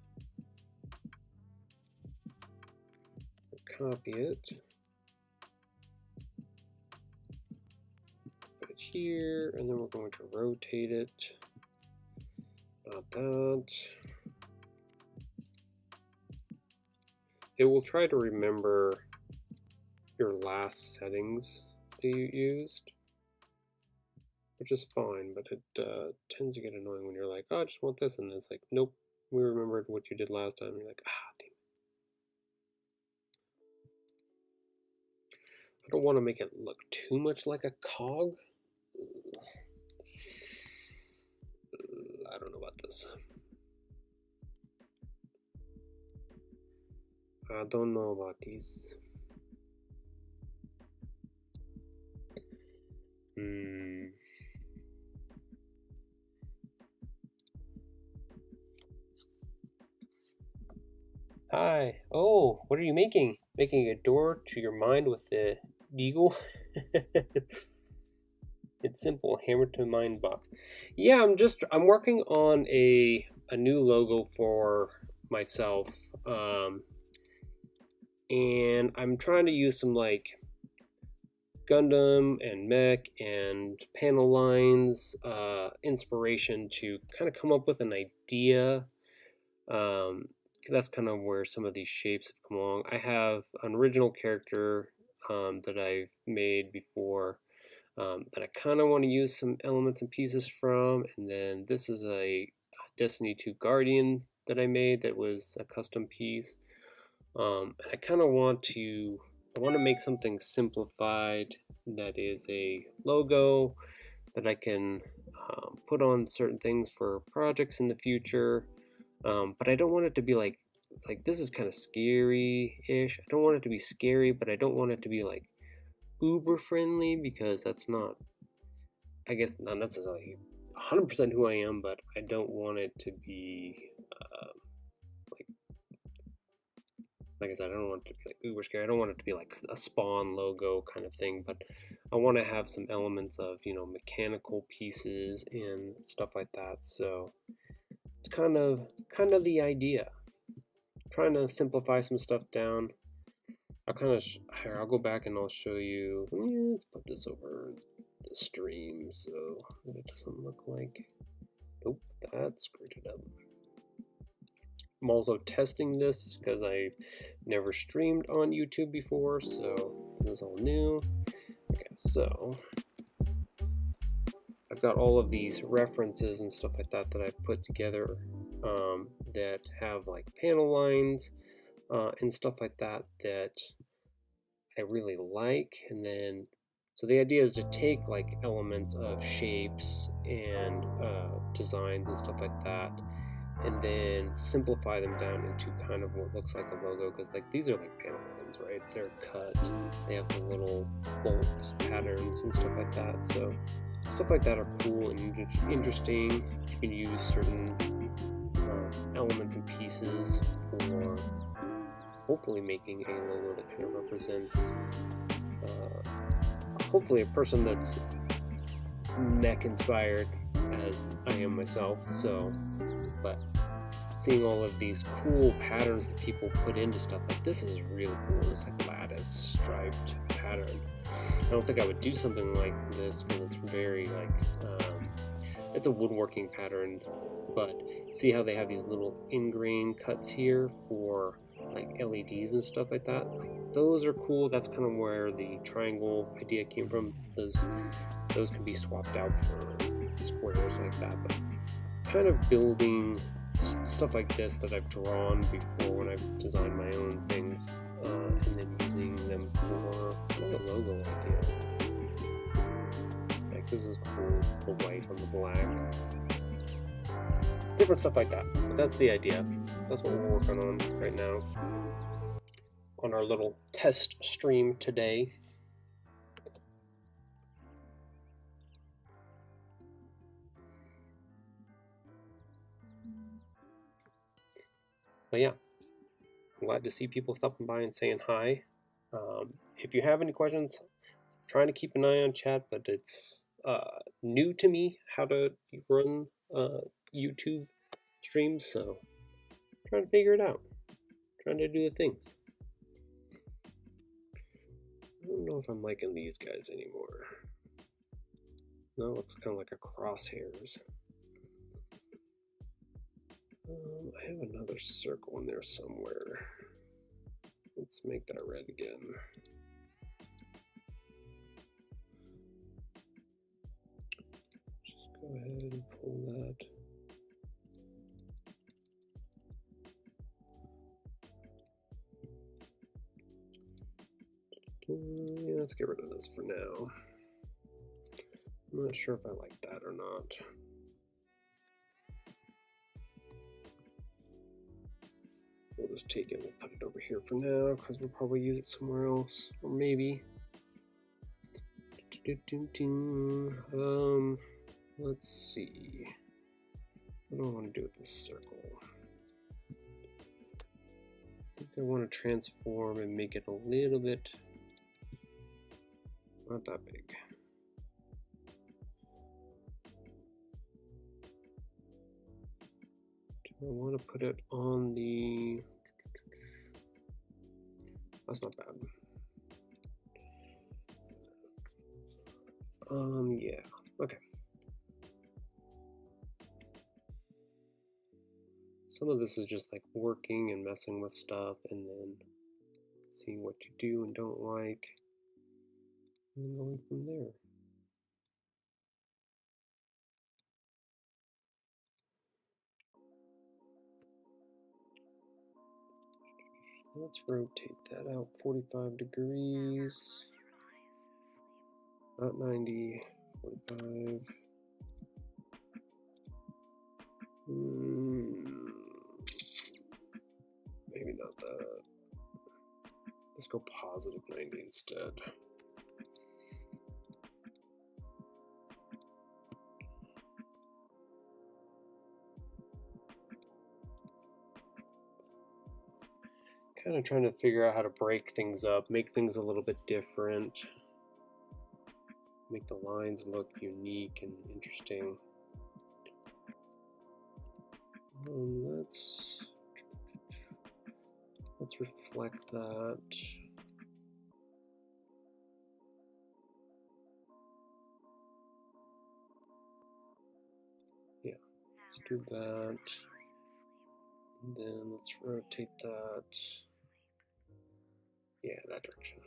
Copy it. Put it here, and then we're going to rotate it. Not that. It will try to remember your last settings that you used, which is fine, but it tends to get annoying when you're like, oh, I just want this, and it's like, nope, we remembered what you did last time. And you're like, ah, damn. I don't want to make it look too much like a cog. I don't know about this. I don't know about these. Hi. Oh, what are you making? Making a door to your mind with the eagle? It's simple. Hammer to mind box. Yeah, I'm working on a new logo for myself. And I'm trying to use some like Gundam and mech and panel lines inspiration to kind of come up with an idea. That's kind of where some of these shapes have come along. I have an original character that I've made before that I kind of want to use some elements and pieces from, and then this is a Destiny 2 Guardian that I made that was a custom piece. And I kind of want to make something simplified that is a logo that I can put on certain things for projects in the future. But I don't want it to be like this is kind of scary-ish. I don't want it to be scary, but I don't want it to be like uber friendly because that's not, I guess, not necessarily 100% who I am, but I don't want it to be like I said, I don't want it to be like uber scary. I don't want it to be like a Spawn logo kind of thing, but I want to have some elements of, you know, mechanical pieces and stuff like that. So it's kind of the idea. Trying to simplify some stuff down. Here, I'll go back and I'll show you. Let's put this over the stream so that it doesn't look like. Nope, that screwed it up. I'm also testing this because I never streamed on YouTube before, so this is all new. Okay, so I've got all of these references and stuff like that that I've put together that have like panel lines and stuff like that that I really like. And then, so the idea is to take like elements of shapes and designs and stuff like that, and then simplify them down into kind of what looks like a logo, because like these are like panel lines, right? They're cut, they have the little bolts patterns and stuff like that. So stuff like that are cool and interesting. You can use certain elements and pieces for hopefully making a logo that kind of represents hopefully a person that's mech inspired, as I am myself. So, but seeing all of these cool patterns that people put into stuff, like this is really cool. This like lattice striped pattern. I don't think I would do something like this because it's very like it's a woodworking pattern, but see how they have these little ingrain cuts here for like LEDs and stuff like that. Like, those are cool. That's kind of where the triangle idea came from. Those can be swapped out for squares like that. But kind of building stuff like this that I've drawn before when I've designed my own things, and then using them for like a logo idea. Like this is cool, the white on the black. Different stuff like that. But that's the idea. That's what we're working on right now on our little test stream today. But yeah, I'm glad to see people stopping by and saying hi. If you have any questions, I'm trying to keep an eye on chat, but it's new to me how to run YouTube streams, so I'm trying to figure it out. Trying to do the things. I don't know if I'm liking these guys anymore. No, it looks kind of like a crosshairs. I have another circle in there somewhere. Let's make that red again. Just go ahead and pull that. Yeah, let's get rid of this for now. I'm not sure if I like that or not. We'll just take it, we'll put it over here for now, because we'll probably use it somewhere else, or maybe. Let's see. What do I want to do with this circle? I think I want to transform and make it a little bit, not that big. Do I want to put it on the, that's not bad. Yeah, okay. Some of this is just like working and messing with stuff and then seeing what you do and don't like, and then going from there. Let's rotate that out 45 degrees, not 90, 45. Maybe not that. Let's go positive 90 instead. Kind of trying to figure out how to break things up, make things a little bit different, make the lines look unique and interesting. Let's reflect that. Yeah, let's do that. And then let's rotate that. Yeah, that direction.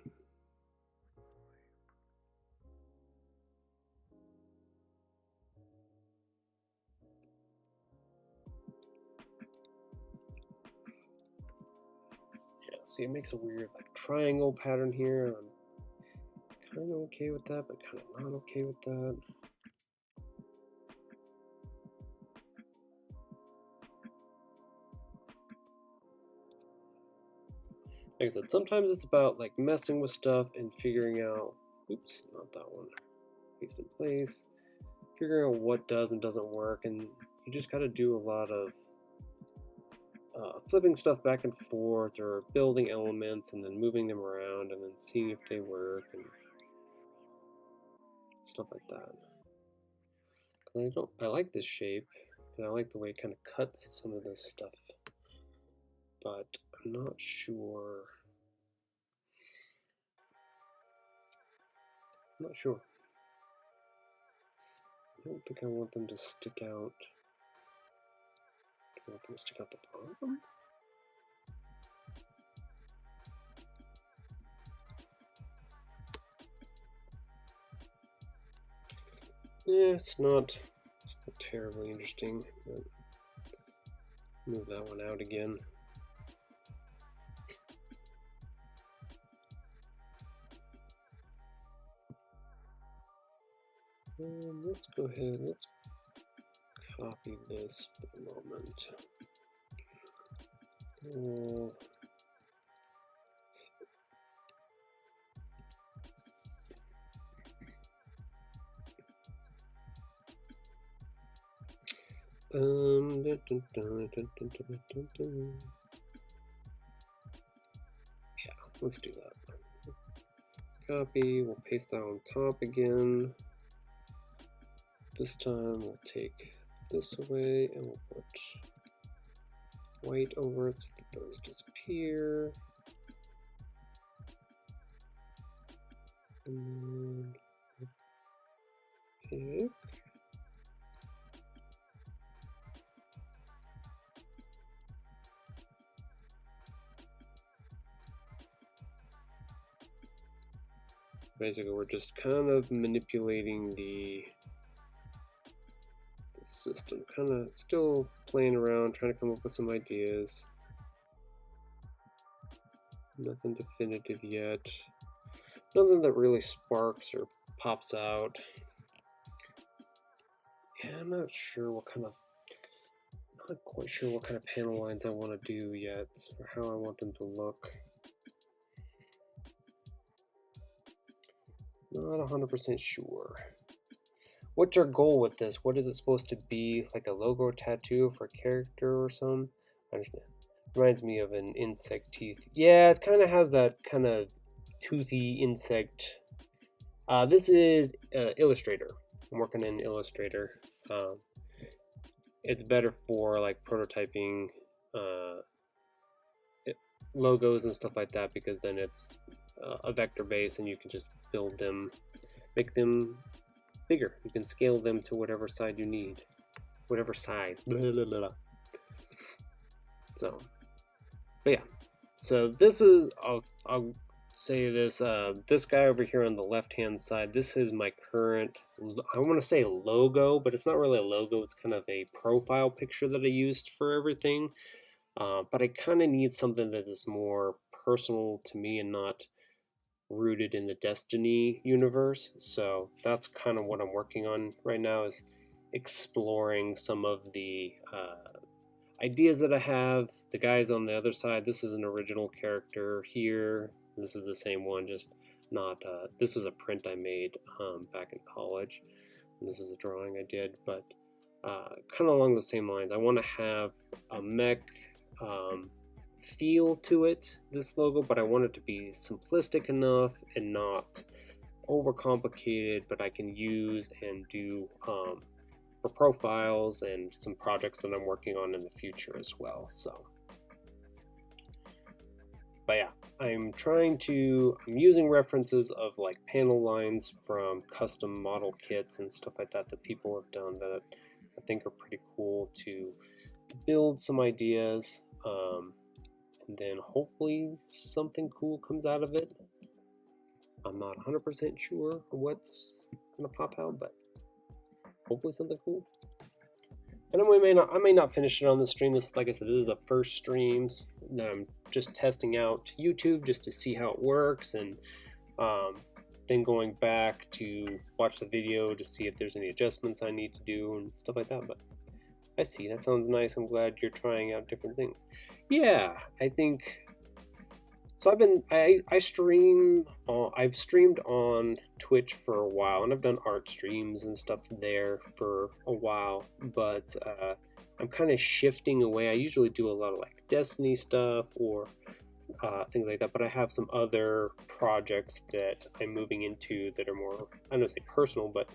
Yeah, see, it makes a weird like triangle pattern here. I'm kind of okay with that, but kind of not okay with that. Like I said, sometimes it's about like messing with stuff and figuring out, oops, not that one, paste in place, figuring out what does and doesn't work, and you just gotta do a lot of flipping stuff back and forth or building elements and then moving them around and then seeing if they work and stuff like that. I like this shape and I like the way it kind of cuts some of this stuff, but I'm not sure. I don't think I want them to stick out. Do I want them to stick out the bottom? Yeah, it's not terribly interesting, but move that one out again. And let's go ahead, let's copy this for the moment. Yeah, let's do that. Copy, we'll paste that on top again. This time we'll take this away and we'll put white over it so that those disappear. And then pick. Basically, we're just kind of manipulating the system, kind of still playing around, trying to come up with some ideas. Nothing definitive yet. Nothing that really sparks or pops out. Yeah, I'm not quite sure what kind of panel lines I want to do yet, or how I want them to look. Not 100% sure. What's your goal with this? What is it supposed to be? Like a logo tattoo for a character or something? I understand. Reminds me of an insect teeth. Yeah, it kind of has that kind of toothy insect. This is Illustrator. I'm working in Illustrator. It's better for like prototyping logos and stuff like that, because then it's a vector base and you can just build them, make them bigger. You can scale them to whatever size you need, whatever size. Blah, blah, blah. So, but yeah. So this is, I'll say this, this guy over here on the left-hand side, this is my current, I want to say logo, but it's not really a logo. It's kind of a profile picture that I used for everything. But I kind of need something that is more personal to me and not rooted in the Destiny universe. So that's kind of what I'm working on right now, is exploring some of the ideas that I have. The guys on the other side, this is an original character here. This is the same one, just not, this was a print I made back in college. And this is a drawing I did, but kind of along the same lines. I want to have a mech feel to it, this logo, but I want it to be simplistic enough and not overcomplicated, but I can use and do for profiles and some projects that I'm working on in the future as well. So, but yeah, I'm using references of like panel lines from custom model kits and stuff like that that people have done that I think are pretty cool to build some ideas, and then hopefully something cool comes out of it. I'm not 100% sure what's gonna pop out, but hopefully something cool. And I may not finish it on the stream. This, like I said, this is the first streams that I'm just testing out YouTube just to see how it works, and then going back to watch the video to see if there's any adjustments I need to do and stuff like that. But I see, that sounds nice. I'm glad you're trying out different things. Yeah, I think so. I've streamed on Twitch for a while, and I've done art streams and stuff there for a while, but I'm kind of shifting away. I usually do a lot of like Destiny stuff or things like that, but I have some other projects that I'm moving into that are more, I don't want to say personal, but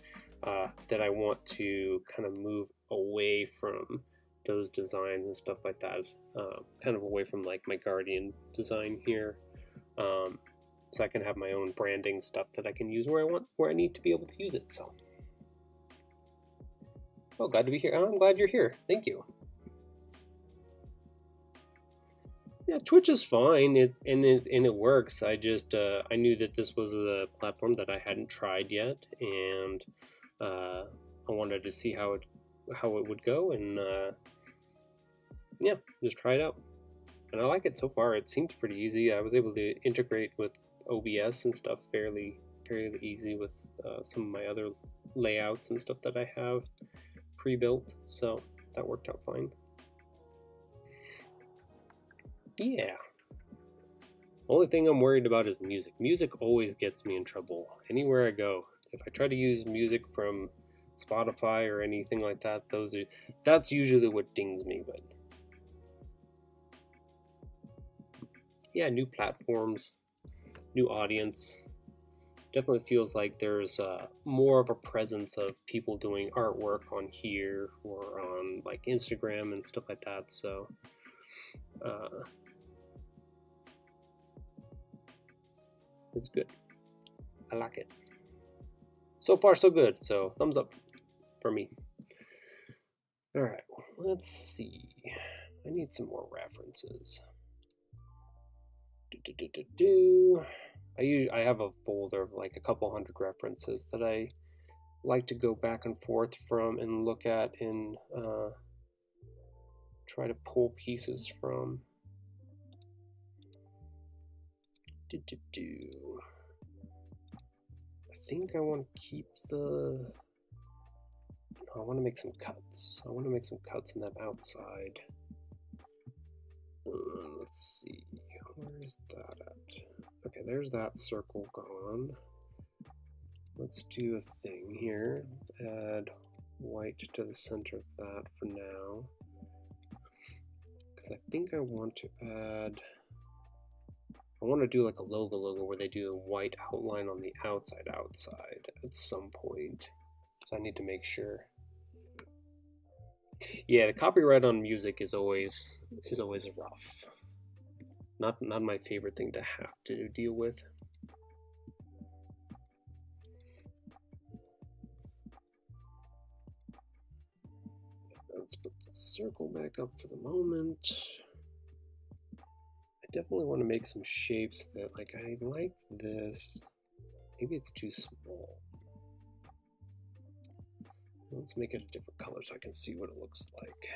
that I want to kind of move away from those designs and stuff like that, kind of away from like my Guardian design here, so I can have my own branding stuff that I can use where I need to be able to use it. So, oh, glad to be here. Oh, I'm glad you're here. Thank you. Yeah, Twitch is fine. It works. I just I knew that this was a platform that I hadn't tried yet, and I wanted to see how it would go, and yeah, just try it out. And I like it so far. It seems pretty easy. I was able to integrate with OBS and stuff fairly easy with some of my other layouts and stuff that I have pre-built, so that worked out fine. Yeah. Only thing I'm worried about is music. Music always gets me in trouble anywhere I go. If I try to use music from Spotify or anything like that, that's usually what dings me. But yeah, new platforms, new audience. Definitely feels like there's more of a presence of people doing artwork on here or on like Instagram and stuff like that. So it's good. I like it. So far, so good. So thumbs up for me. All right, let's see. I need some more references. I have a folder of like a couple hundred references that I like to go back and forth from and look at and try to pull pieces from. I think I want to keep the. I want to make some cuts. I want to make some cuts in that outside. Let's see. Where's that at? Okay, there's that circle gone. Let's do a thing here. Let's add white to the center of that for now. Because I think I want to add. I want to do like a logo where they do a white outline on the outside at some point. So I need to make sure. Yeah, the copyright on music is always rough. Not my favorite thing to have to deal with. Let's put the circle back up for the moment. I definitely want to make some shapes that, like, I like this. Maybe it's too small. Let's make it a different color so I can see what it looks like.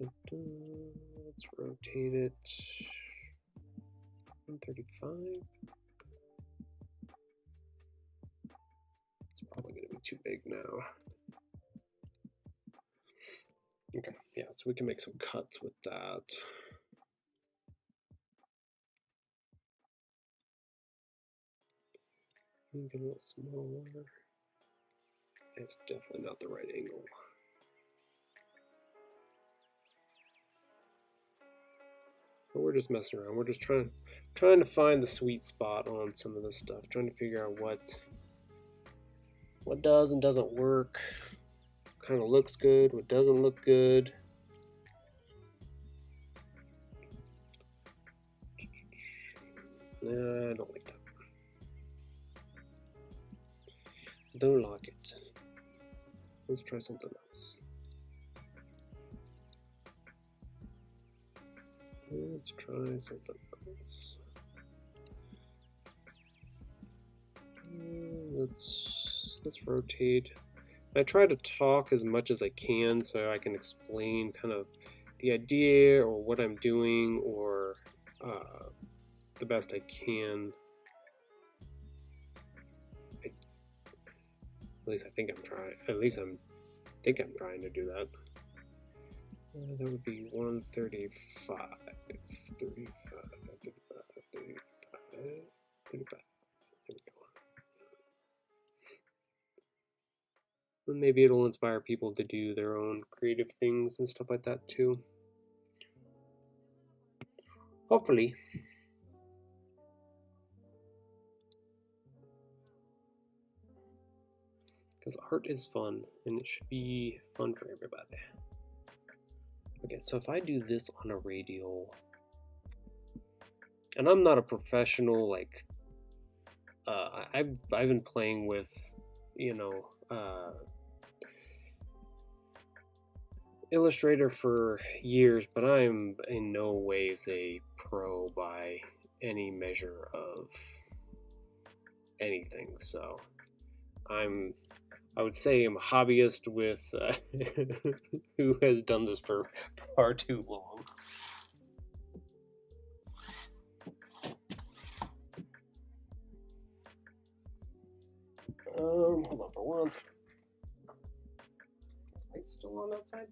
Let's rotate it 135. It's probably going to be too big now. Okay, yeah, so we can make some cuts with that. Make it a little smaller. It's definitely not the right angle. we're just messing around. We're just trying to find the sweet spot on some of this stuff, trying to figure out what does and doesn't work, what kind of looks good, what doesn't look good. Nah, I don't like that. Don't like it. Let's try something else. Let's try something else. Let's rotate. I try to talk as much as I can so I can explain kind of the idea or what I'm doing, or the best I can. At least I think I'm trying. At least think I'm trying to do that. That would be 135, 35, 35, 35, 35. There we go. And maybe it'll inspire people to do their own creative things and stuff like that too. Hopefully. Because art is fun, and it should be fun for everybody. Okay, so if I do this on a radial, and I'm not a professional, like, I've been playing with, you know, Illustrator for years, but I'm in no ways a pro by any measure of anything. So I would say I'm a hobbyist with who has done this for far too long. Hold on for 1 second. Lights still on outside?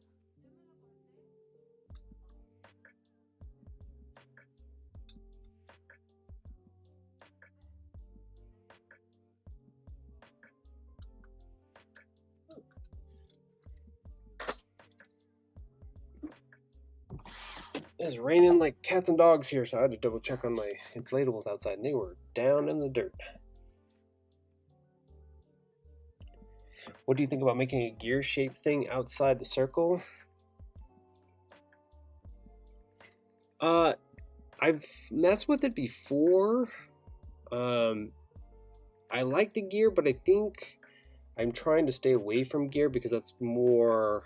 It's raining like cats and dogs here, so I had to double check on my inflatables outside, and they were down in the dirt. What do you think about making a gear shape thing outside the circle? I've messed with it before. I like the gear, but I think I'm trying to stay away from gear because that's more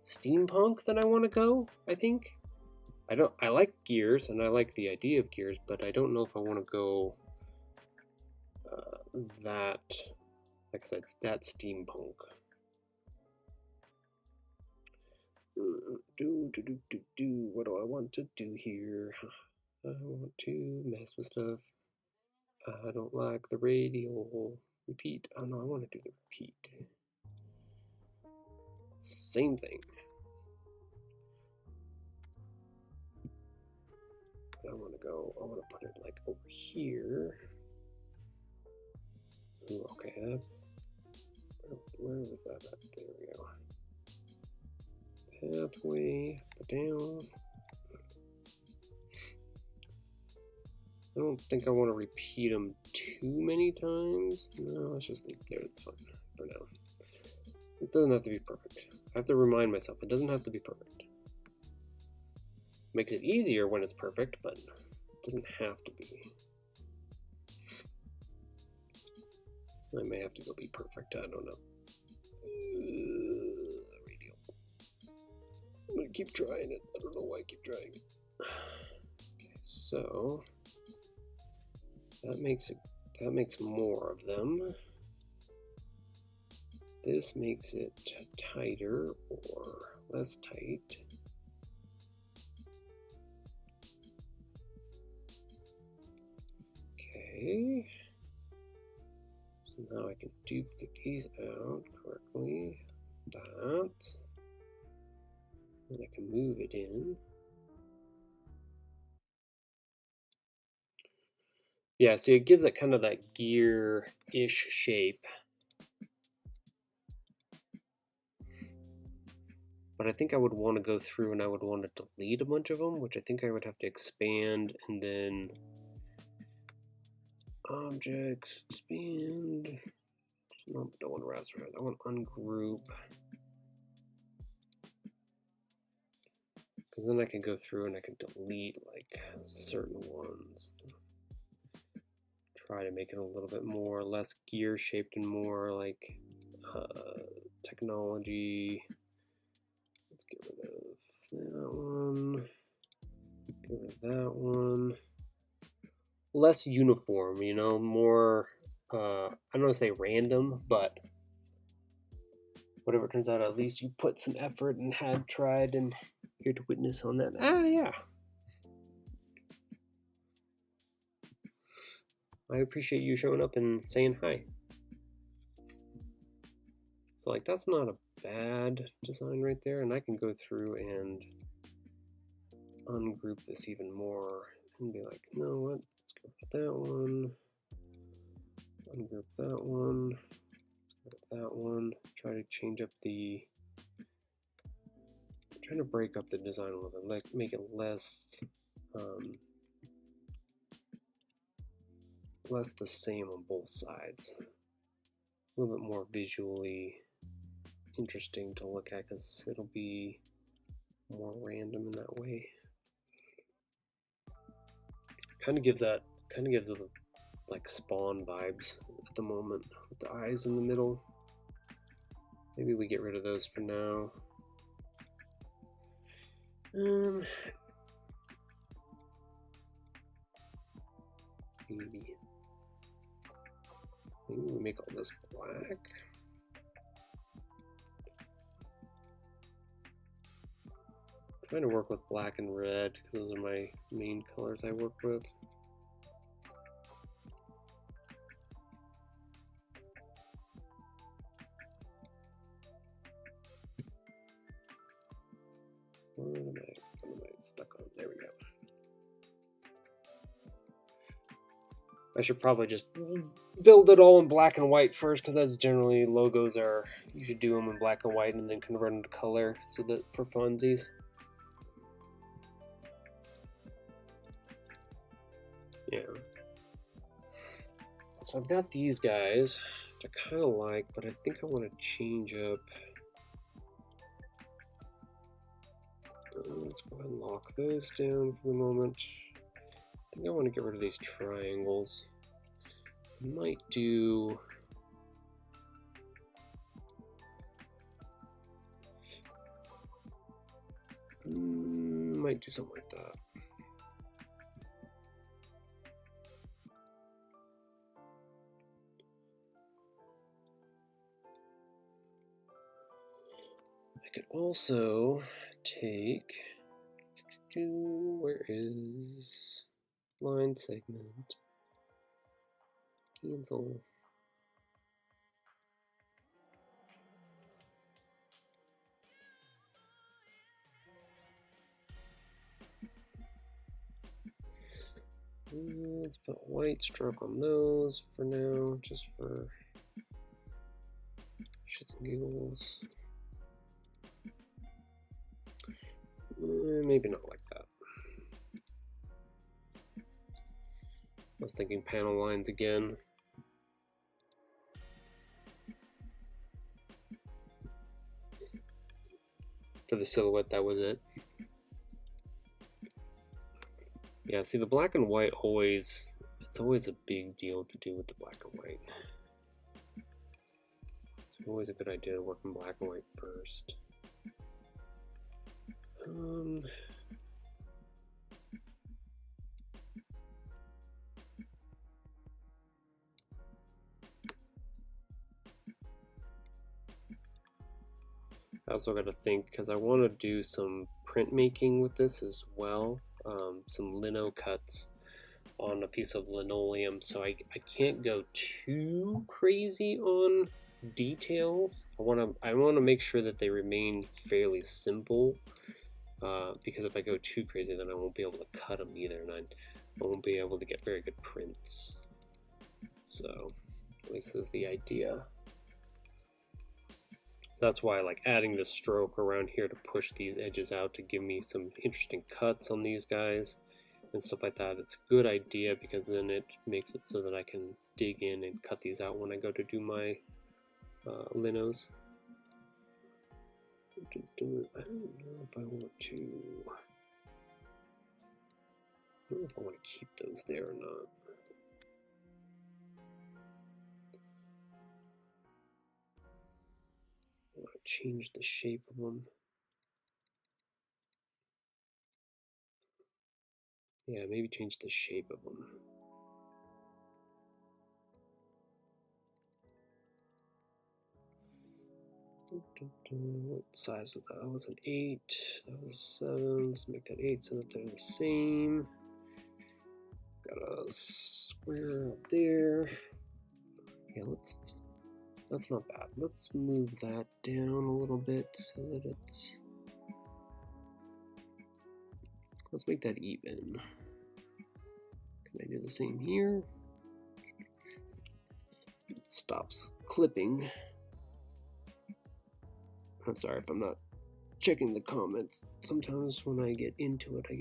steampunk than I want to go, I think. I like gears and I like the idea of gears, but I don't know if I want to go that, like I said, that steampunk. What do I want to do here? I want to mess with stuff. I don't like the radial repeat. Oh no, I want to do the repeat. Same thing. I want to put it like over here. Ooh, okay, that's, where was that at? There we go. Pathway, down. I don't think I want to repeat them too many times. No, let's just leave it there. It's fine for now. It doesn't have to be perfect. I have to remind myself it doesn't have to be perfect. Makes it easier when it's perfect, but it doesn't have to be. I may have to go be perfect. I don't know. Radial. I'm gonna keep trying it. I don't know why I keep trying it. Okay, so that makes more of them. This makes it tighter or less tight. Okay. So now I can duplicate these out correctly. That. And I can move it in. Yeah, so it gives it kind of that gear-ish shape. but I think I would want to go through and I would want to delete a bunch of them, which I think I would have to expand and then objects, expand. No, don't want raster. I want ungroup. Because then I can go through and I can delete like certain ones. Try to make it a little bit more, less gear shaped and more like technology. Let's get rid of that one. Get rid of that one. Less uniform, you know, more, I don't want to say random, but whatever it turns out, at least you put some effort and had tried and here to witness on that. Yeah. I appreciate you showing up and saying hi. So like that's not a bad design right there, and I can go through and ungroup this even more and be like, you know what, let's go with that one, ungroup that one, let's go with that one, try to change up the, I'm trying to break up the design a little bit, like make it less less the same on both sides, a little bit more visually interesting to look at because it'll be more random in that way. Kind of gives the like Spawn vibes at the moment with the eyes in the middle. Maybe we get rid of those for now. Maybe we make all this black. I'm trying to work with black and red because those are my main colors I work with. What am I stuck on? There we go. I should probably just build it all in black and white first, because that's generally logos are, you should do them in black and white and then convert them to color so that for funsies. Yeah. So I've got these guys, which I kind of like, but I think I want to change up. Let's go ahead and lock those down for the moment. I think I want to get rid of these triangles. I might do... might do something like that. I could also take, where is line segment, cancel. Let's put a white stroke on those for now, just for shits and giggles. Maybe not like that. I was thinking panel lines again. For the silhouette, that was it. Yeah, see, the black and white always, it's always a big deal to do with the black and white. It's always a good idea to work in black and white first. I also got to think, because I want to do some printmaking with this as well, some lino cuts on a piece of linoleum, so I can't go too crazy on details. I want to make sure that they remain fairly simple, because if I go too crazy, then I won't be able to cut them either, and I won't be able to get very good prints. So at least that's the idea. So that's why I like adding the stroke around here to push these edges out to give me some interesting cuts on these guys and stuff like that. It's a good idea because then it makes it so that I can dig in and cut these out when I go to do my linos. I don't know if I want to. I don't know if I want to keep those there or not. I want to change the shape of them. Yeah, maybe change the shape of them. What size was that? That was an 8. That was 7. Let's make that 8 so that they're the same. Got a square up there. Yeah, that's not bad. Let's move that down a little bit so that it's. Let's make that even. Can I do the same here? It stops clipping. I'm sorry if I'm not checking the comments. Sometimes when I get into it, I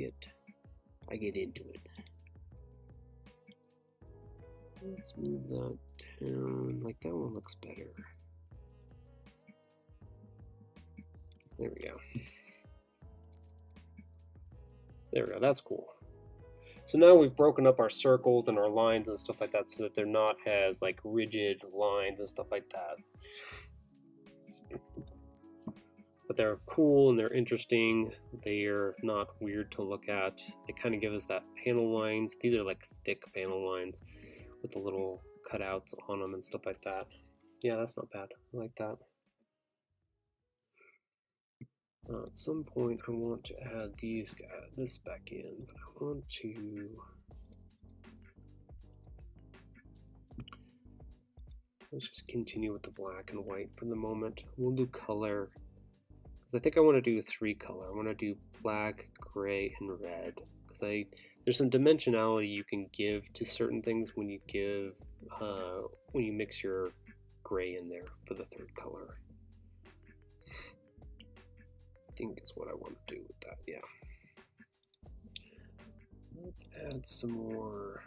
get into it. Let's move that down. Like that one looks better. There we go. There we go. That's cool. So now we've broken up our circles and our lines and stuff like that so that they're not as like rigid lines and stuff like that. But they're cool and they're interesting. They're not weird to look at. They kind of give us that panel lines. These are like thick panel lines with the little cutouts on them and stuff like that. Yeah, that's not bad. I like that. At some point, I want to add this back in, but I want to. Let's just continue with the black and white for the moment. We'll do color. Because I think I want to do 3 color. I want to do black, gray, and red. Because there's some dimensionality you can give to certain things when you mix your gray in there for the 3rd color. I think is what I want to do with that. Yeah. Let's add some more.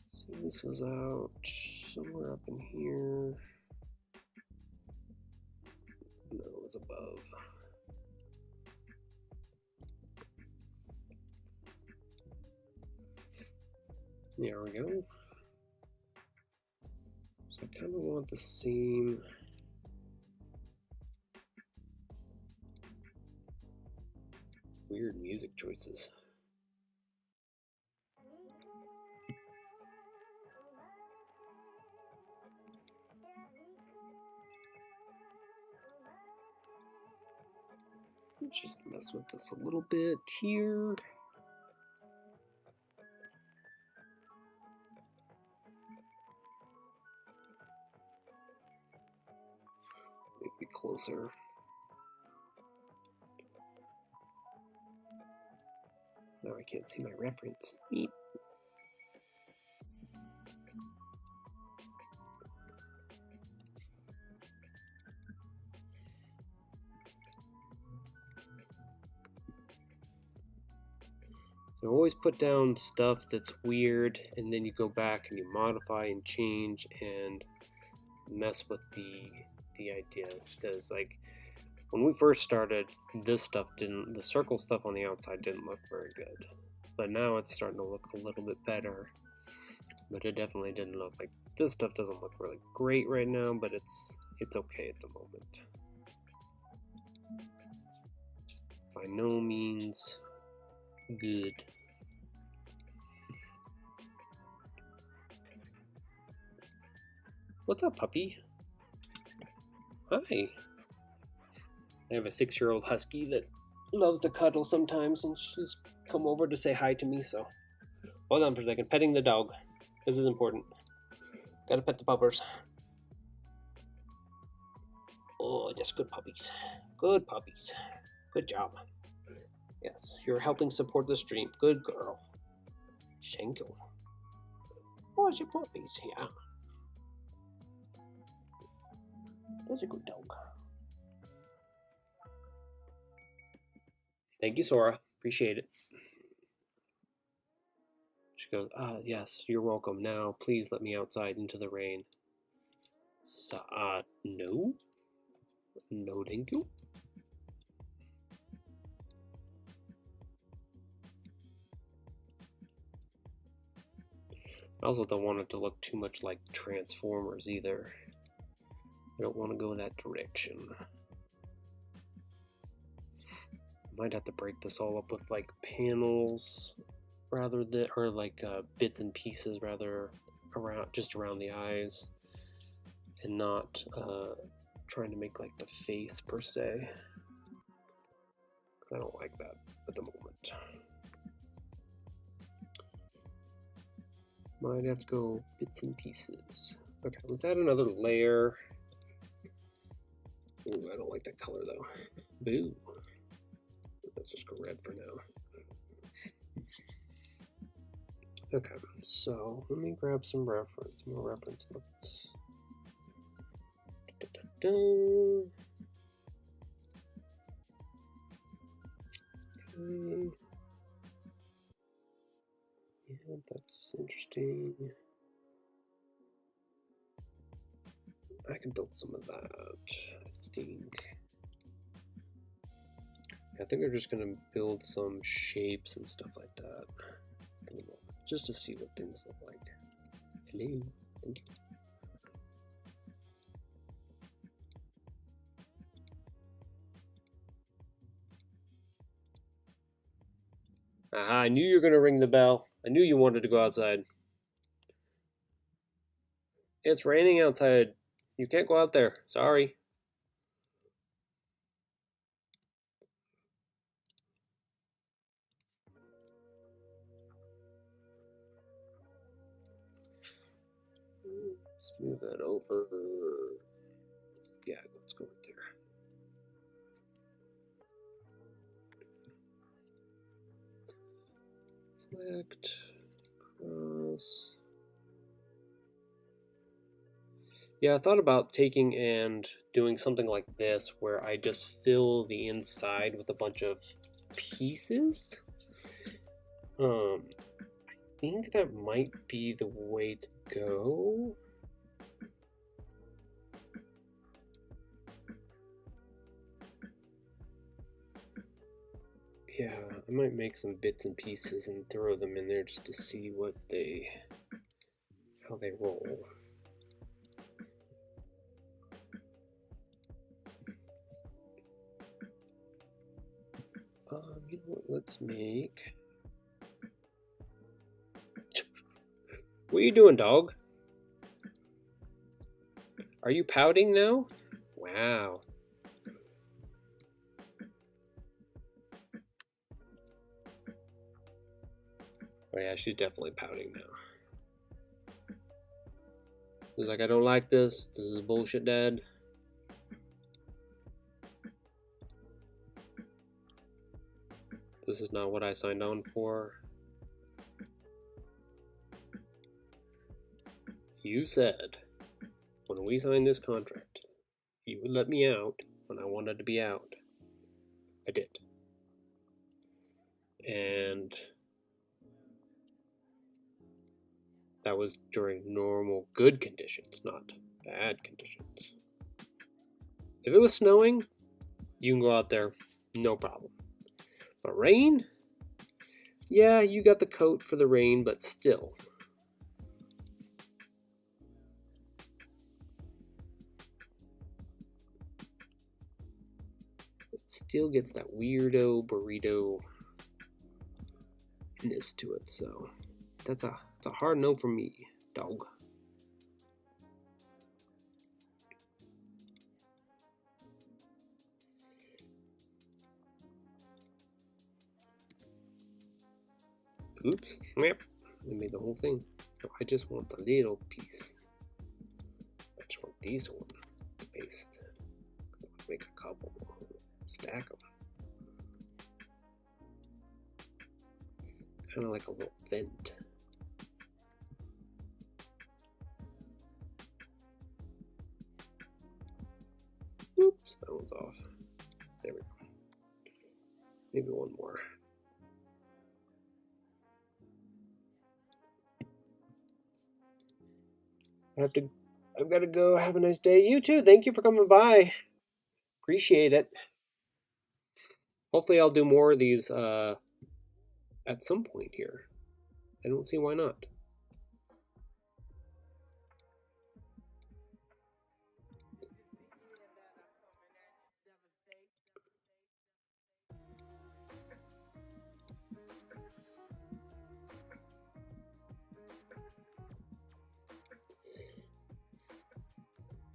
So this was out somewhere up in here. No, it was above. There we go. So I kind of want the same. Weird music choices. Let's just mess with this a little bit here. Maybe closer. Now I can't see my reference. Beep. So always put down stuff that's weird, and then you go back and you modify and change and mess with the idea. Because like when we first started, the circle stuff on the outside didn't look very good. But now it's starting to look a little bit better. But it definitely didn't look like this stuff doesn't look really great right now, but it's okay at the moment. By no means good. What's up, puppy? Hi. I have a 6-year-old husky that loves to cuddle sometimes, and she's come over to say hi to me, so hold on for a second. Petting the dog. This is important. Gotta pet the puppers. Oh, just good puppies. Good puppies. Good job. Yes, you're helping support the stream. Good girl. Thank you. What's your puppies here? That's a good dog. Thank you, Sora. Appreciate it. She goes, yes, you're welcome. Now, please let me outside into the rain. So, no. No, thank you. I also don't want it to look too much like Transformers either. I don't want to go that direction. Might have to break this all up with like panels rather than, or like bits and pieces rather around, just around the eyes, and not trying to make like the face per se, because I don't like that at the moment. Might have to go bits and pieces. Okay, let's add another layer. Ooh, I don't like that color though. Boo. Let's just go red for now. Okay, so let me grab some more reference notes. Okay. Yeah, that's interesting. I can build some of that, I think. I think I'm just gonna build some shapes and stuff like that for the moment, just to see what things look like. Hello, thank you. Aha, I knew you were gonna ring the bell. I knew you wanted to go outside. It's raining outside. You can't go out there. Sorry. Let's move that over. Yeah, let's go right there. Select, cross. Yeah, I thought about taking and doing something like this where I just fill the inside with a bunch of pieces. I think that might be the way to go. Yeah, I might make some bits and pieces and throw them in there just to see how they roll. You know what, let's make... What are you doing, dog? Are you pouting now? Wow. Oh yeah, she's definitely pouting now. She's like, I don't like this. This is bullshit, Dad. This is not what I signed on for. You said, when we signed this contract, you would let me out when I wanted to be out. I did. And that was during normal, good conditions, not bad conditions. If it was snowing, you can go out there, no problem. But rain? Yeah, you got the coat for the rain, but still. It still gets that weirdo burrito-ness to it, so it's a hard no for me, dog. Oops, yep, I made the whole thing. No, I just want the little piece. I just want these one to paste. Make a couple, stack them. kind of like a little vent. Oops, that one's off. There we go. Maybe one more. I've got to go. Have a nice day. You too. Thank you for coming by. Appreciate it. Hopefully I'll do more of these at some point here. I don't see why not.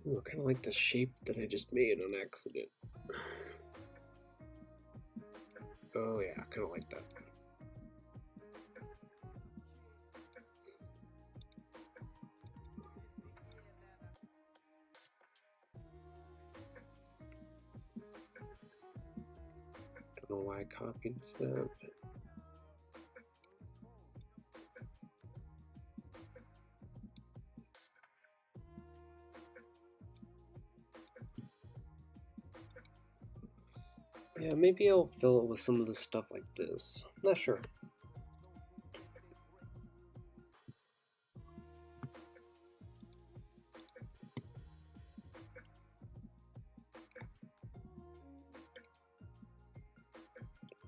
Ooh, I kind of like the shape that I just made on accident. Oh yeah, I kind of like that. Don't know why I copied that. Yeah, maybe I'll fill it with some of the stuff like this. Not sure.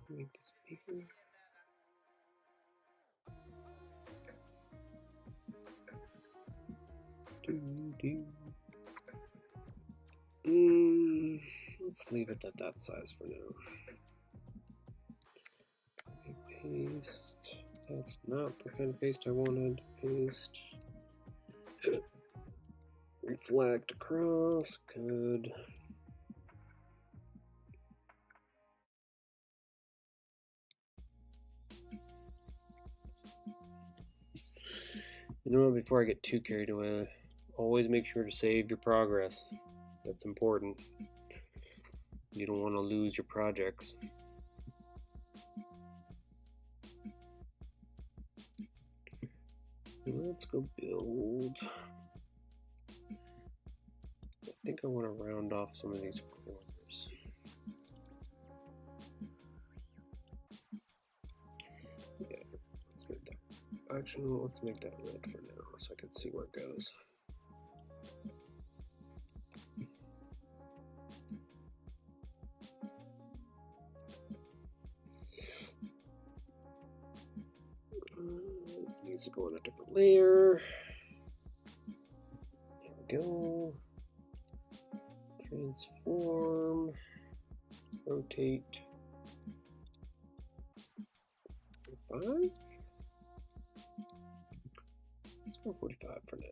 Make this bigger. Let's leave it at that size for now. Paste. That's not the kind of paste I wanted. Paste. Reflect across. Good. You know, before I get too carried away, always make sure to save your progress. That's important. You don't want to lose your projects. Let's go build. I think I want to round off some of these corners. Yeah, let's make that. Actually, let's make that red for now so I can see where it goes. It needs to go on a different layer. There we go. Transform. Rotate. 5? Let's go 45 for now.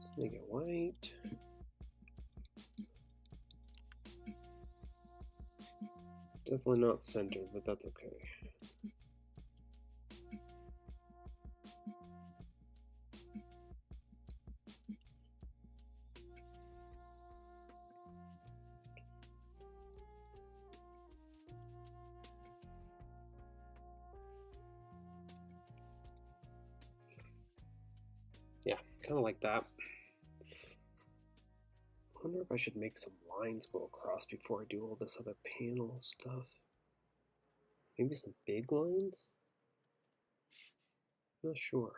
Let's make it white. Definitely not centered, but that's okay. Yeah, kind of like that. I wonder if I should make some lines go across before I do all this other panel stuff. Maybe some big lines? Not sure.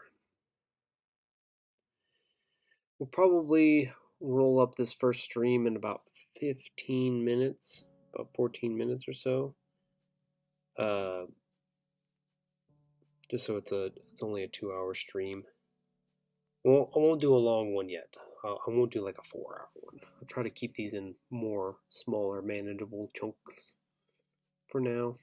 We'll probably roll up this first stream in about 15 minutes, about 14 minutes or so. Just so it's only a 2-hour stream. Well, I won't do a long one yet. I won't do like a 4-hour one. I'll try to keep these in more smaller, manageable chunks for now.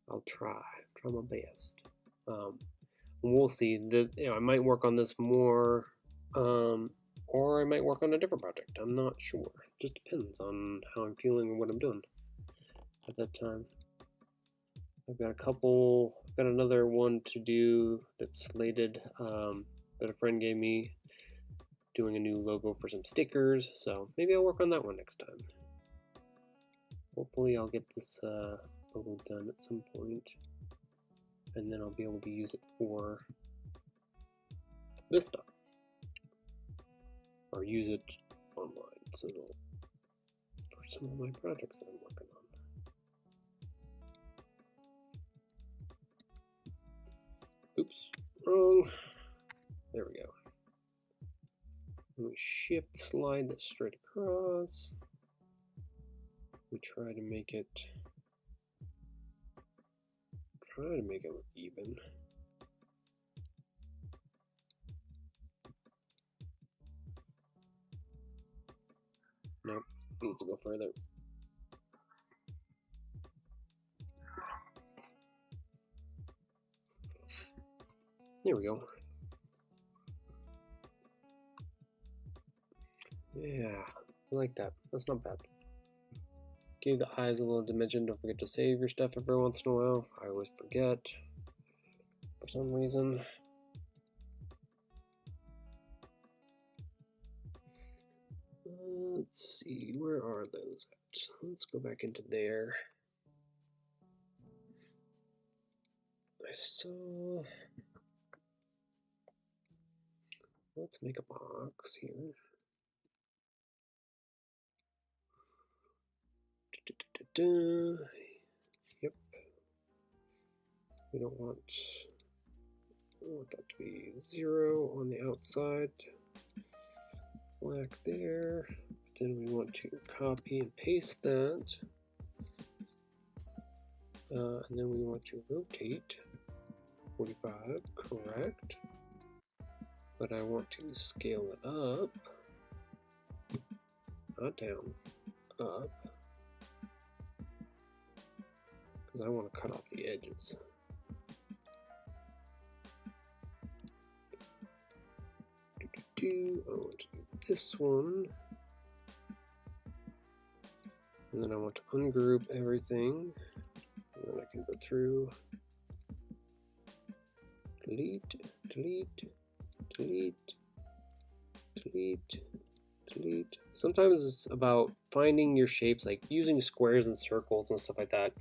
I'll try my best. We'll see. I might work on this more, or I might work on a different project. I'm not sure. Just depends on how I'm feeling and what I'm doing at that time. I've got another one to do that's slated that a friend gave me doing a new logo for some stickers, so maybe I'll work on that one next time. Hopefully I'll get this logo done at some point, and then I'll be able to use it for this stuff, or use it online, so for some of my projects that I'm working on. Oops, wrong. There we go. And we shift slide that straight across. We try to make it look even. Nope, needs to go further. There we go. Yeah, I like that. That's not bad. Give the eyes a little dimension. Don't forget to save your stuff every once in a while. I always forget for some reason. Let's see, where are those at? Let's go back into there. I saw. Let's make a box here. Yep. We don't want that to be 0 on the outside. Black there. Then we want to copy and paste that. And then we want to rotate 45, correct. But I want to scale it up, not down, up, because I want to cut off the edges. I want to do this one, and then I want to ungroup everything, and then I can go through, delete, delete, delete, delete, delete. Sometimes it's about finding your shapes, like using squares and circles and stuff like that,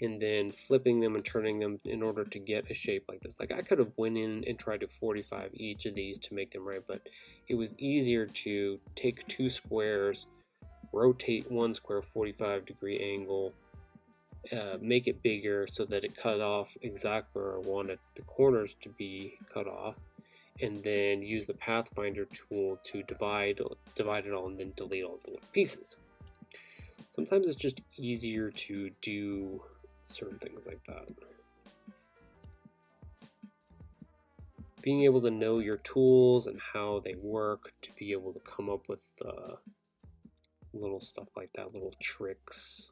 and then flipping them and turning them in order to get a shape like this. Like I could have went in and tried to 45 each of these to make them right, but it was easier to take 2 squares, rotate 1 square 45-degree angle, make it bigger so that it cut off exactly where I wanted the corners to be cut off, and then use the Pathfinder tool to divide it all and then delete all the little pieces. Sometimes it's just easier to do certain things like that. Being able to know your tools and how they work to be able to come up with little stuff like that, little tricks,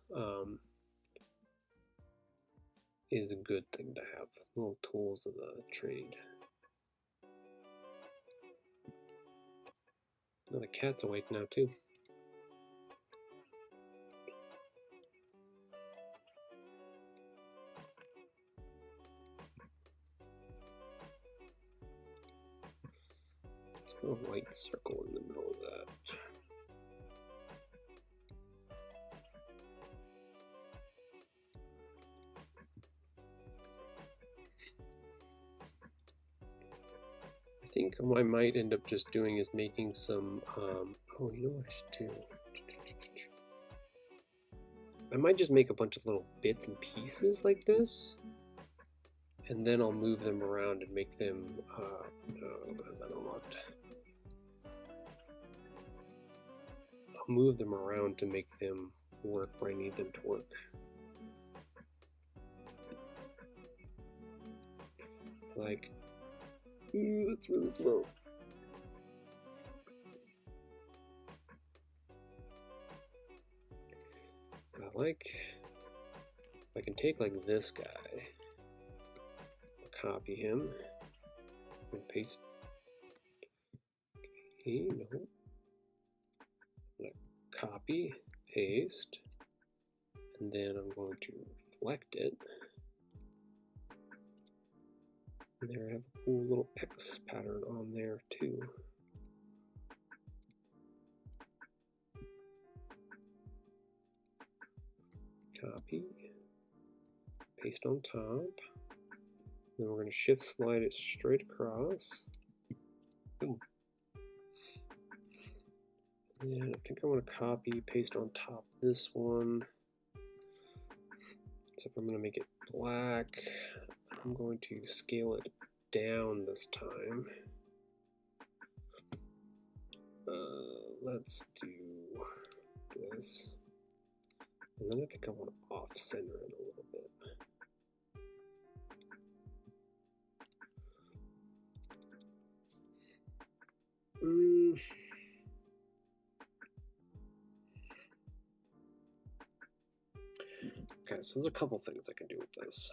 is a good thing to have. Little tools of the trade. Oh, the cat's awake now too. Let's put a white circle in the middle of that. I think what I might end up just doing is making some, oh, you know what I should do? I might just make a bunch of little bits and pieces like this, and then I'll move them around and make them, I'll move them around to make them work where I need them to work. It's like, ooh, that's really small. I can take like this guy, copy him, and paste. Okay, no. I'm gonna copy, paste, and then I'm going to reflect it. And there I have a cool little X pattern on there too. copy, paste on top. Then we're going to shift slide it straight across. Ooh. And I think I want to copy, paste on top this one. So if I'm going to make it black, I'm going to scale it down this time. Let's do this. And then I think I want to off-center it a little bit. Okay, so there's a couple things I can do with this.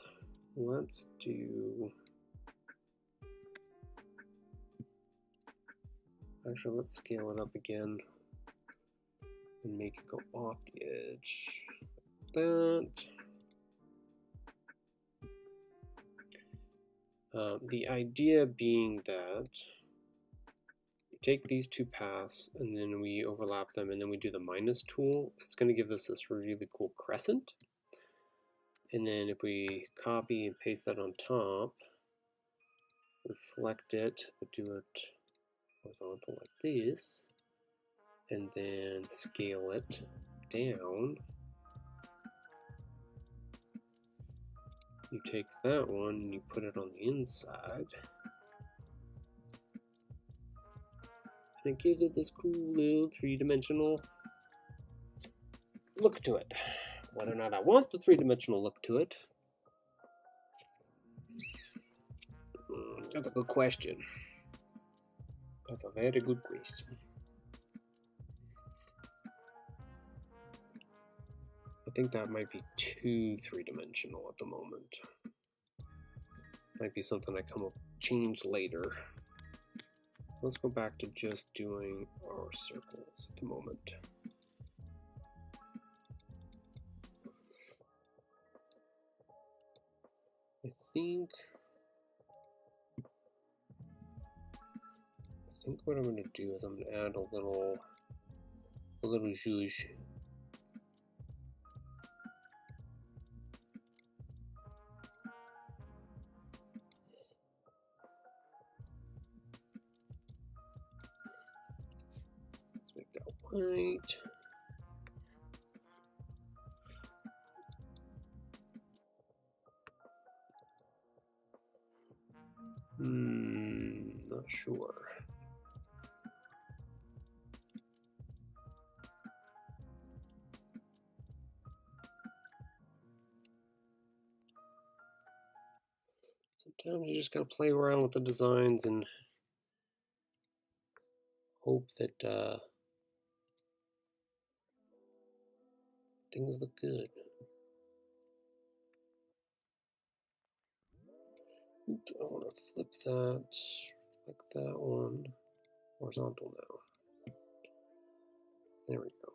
Let's do... Actually, let's scale it up again and make it go off the edge. Like that. The idea being that we take these two paths and then we overlap them and then we do the minus tool. It's going to give us this really cool crescent. And then if we copy and paste that on top, reflect it, do it horizontal like this, and then scale it down. You take that one and you put it on the inside. And it gives it this cool little three-dimensional look to it. Whether or not I want the three-dimensional look to it, that's a good question. That's a very good question. I think that might be too three-dimensional at the moment. Might be something I come up change later. Let's go back to just doing our circles at the moment. I think what I'm going to do is I'm going to add a little zhuzh. Let's make that white. Not sure. Sometimes you just gotta play around with the designs and hope that things look good. Oops, I want to flip that, like that one, horizontal now. There we go.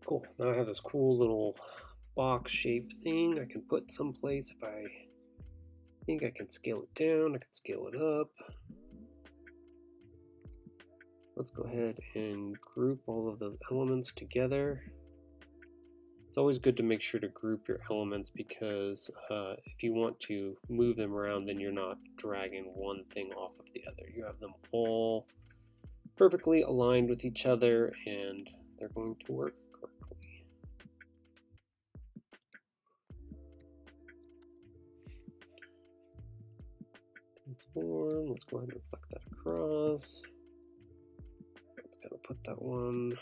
Cool, now I have this cool little box shape thing I can put someplace if I think I can scale it down, I can scale it up. Let's go ahead and group all of those elements together. It's always good to make sure to group your elements because if you want to move them around, then you're not dragging one thing off of the other. You have them all perfectly aligned with each other and they're going to work correctly. Transform, let's go ahead and reflect that across. Let's kind of put that one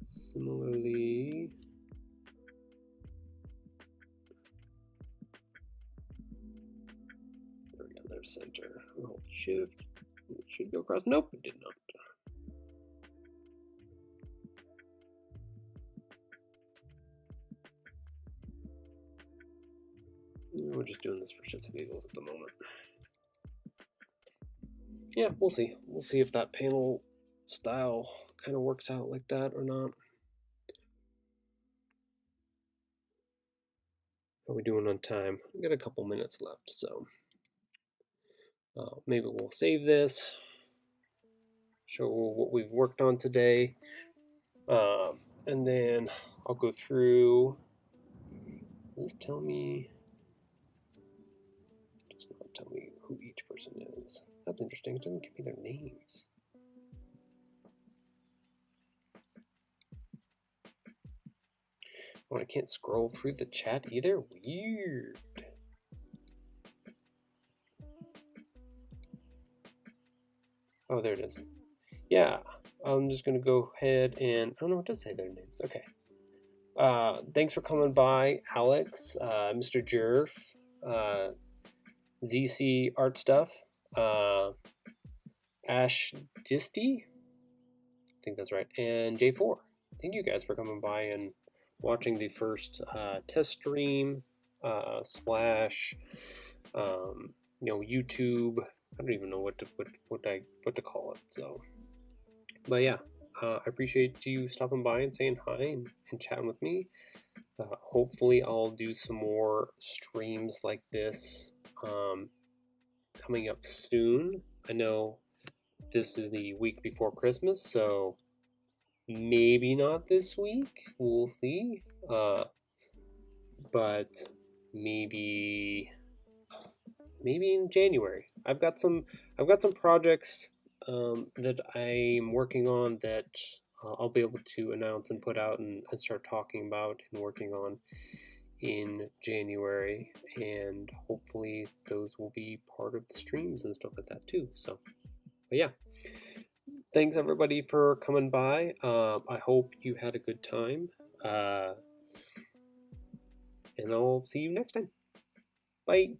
similarly. There we go, there's center. We'll hold shift. It should go across. Nope, it did not. We're just doing this for shits and giggles at the moment. Yeah, we'll see. We'll see if that panel style kind of works out like that or not. How are we doing on time? We got a couple minutes left, so Maybe we'll save this, show what we've worked on today, and then I'll go through. Does this tell me? Does not tell me who each person is. That's interesting. It doesn't give me their names. Oh, I can't scroll through the chat either? Weird. Oh, there it is. Yeah, I'm just going to go ahead and... Oh, no, it does say their names. Okay. Thanks for coming by, Alex, Mr. Jerf, ZC Art Stuff, Ash Disty, I think that's right, and J4. Thank you guys for coming by and watching the first test stream slash YouTube. I don't even know what to call it. So, but yeah, I appreciate you stopping by and saying hi and chatting with me. Hopefully, I'll do some more streams like this coming up soon. I know this is the week before Christmas, so maybe not this week. We'll see. But maybe in January. I've got some projects that I'm working on that I'll be able to announce and put out and start talking about and working on in January, and hopefully those will be part of the streams and stuff like that too. So, but yeah, thanks everybody for coming by. I hope you had a good time, and I'll see you next time. Bye.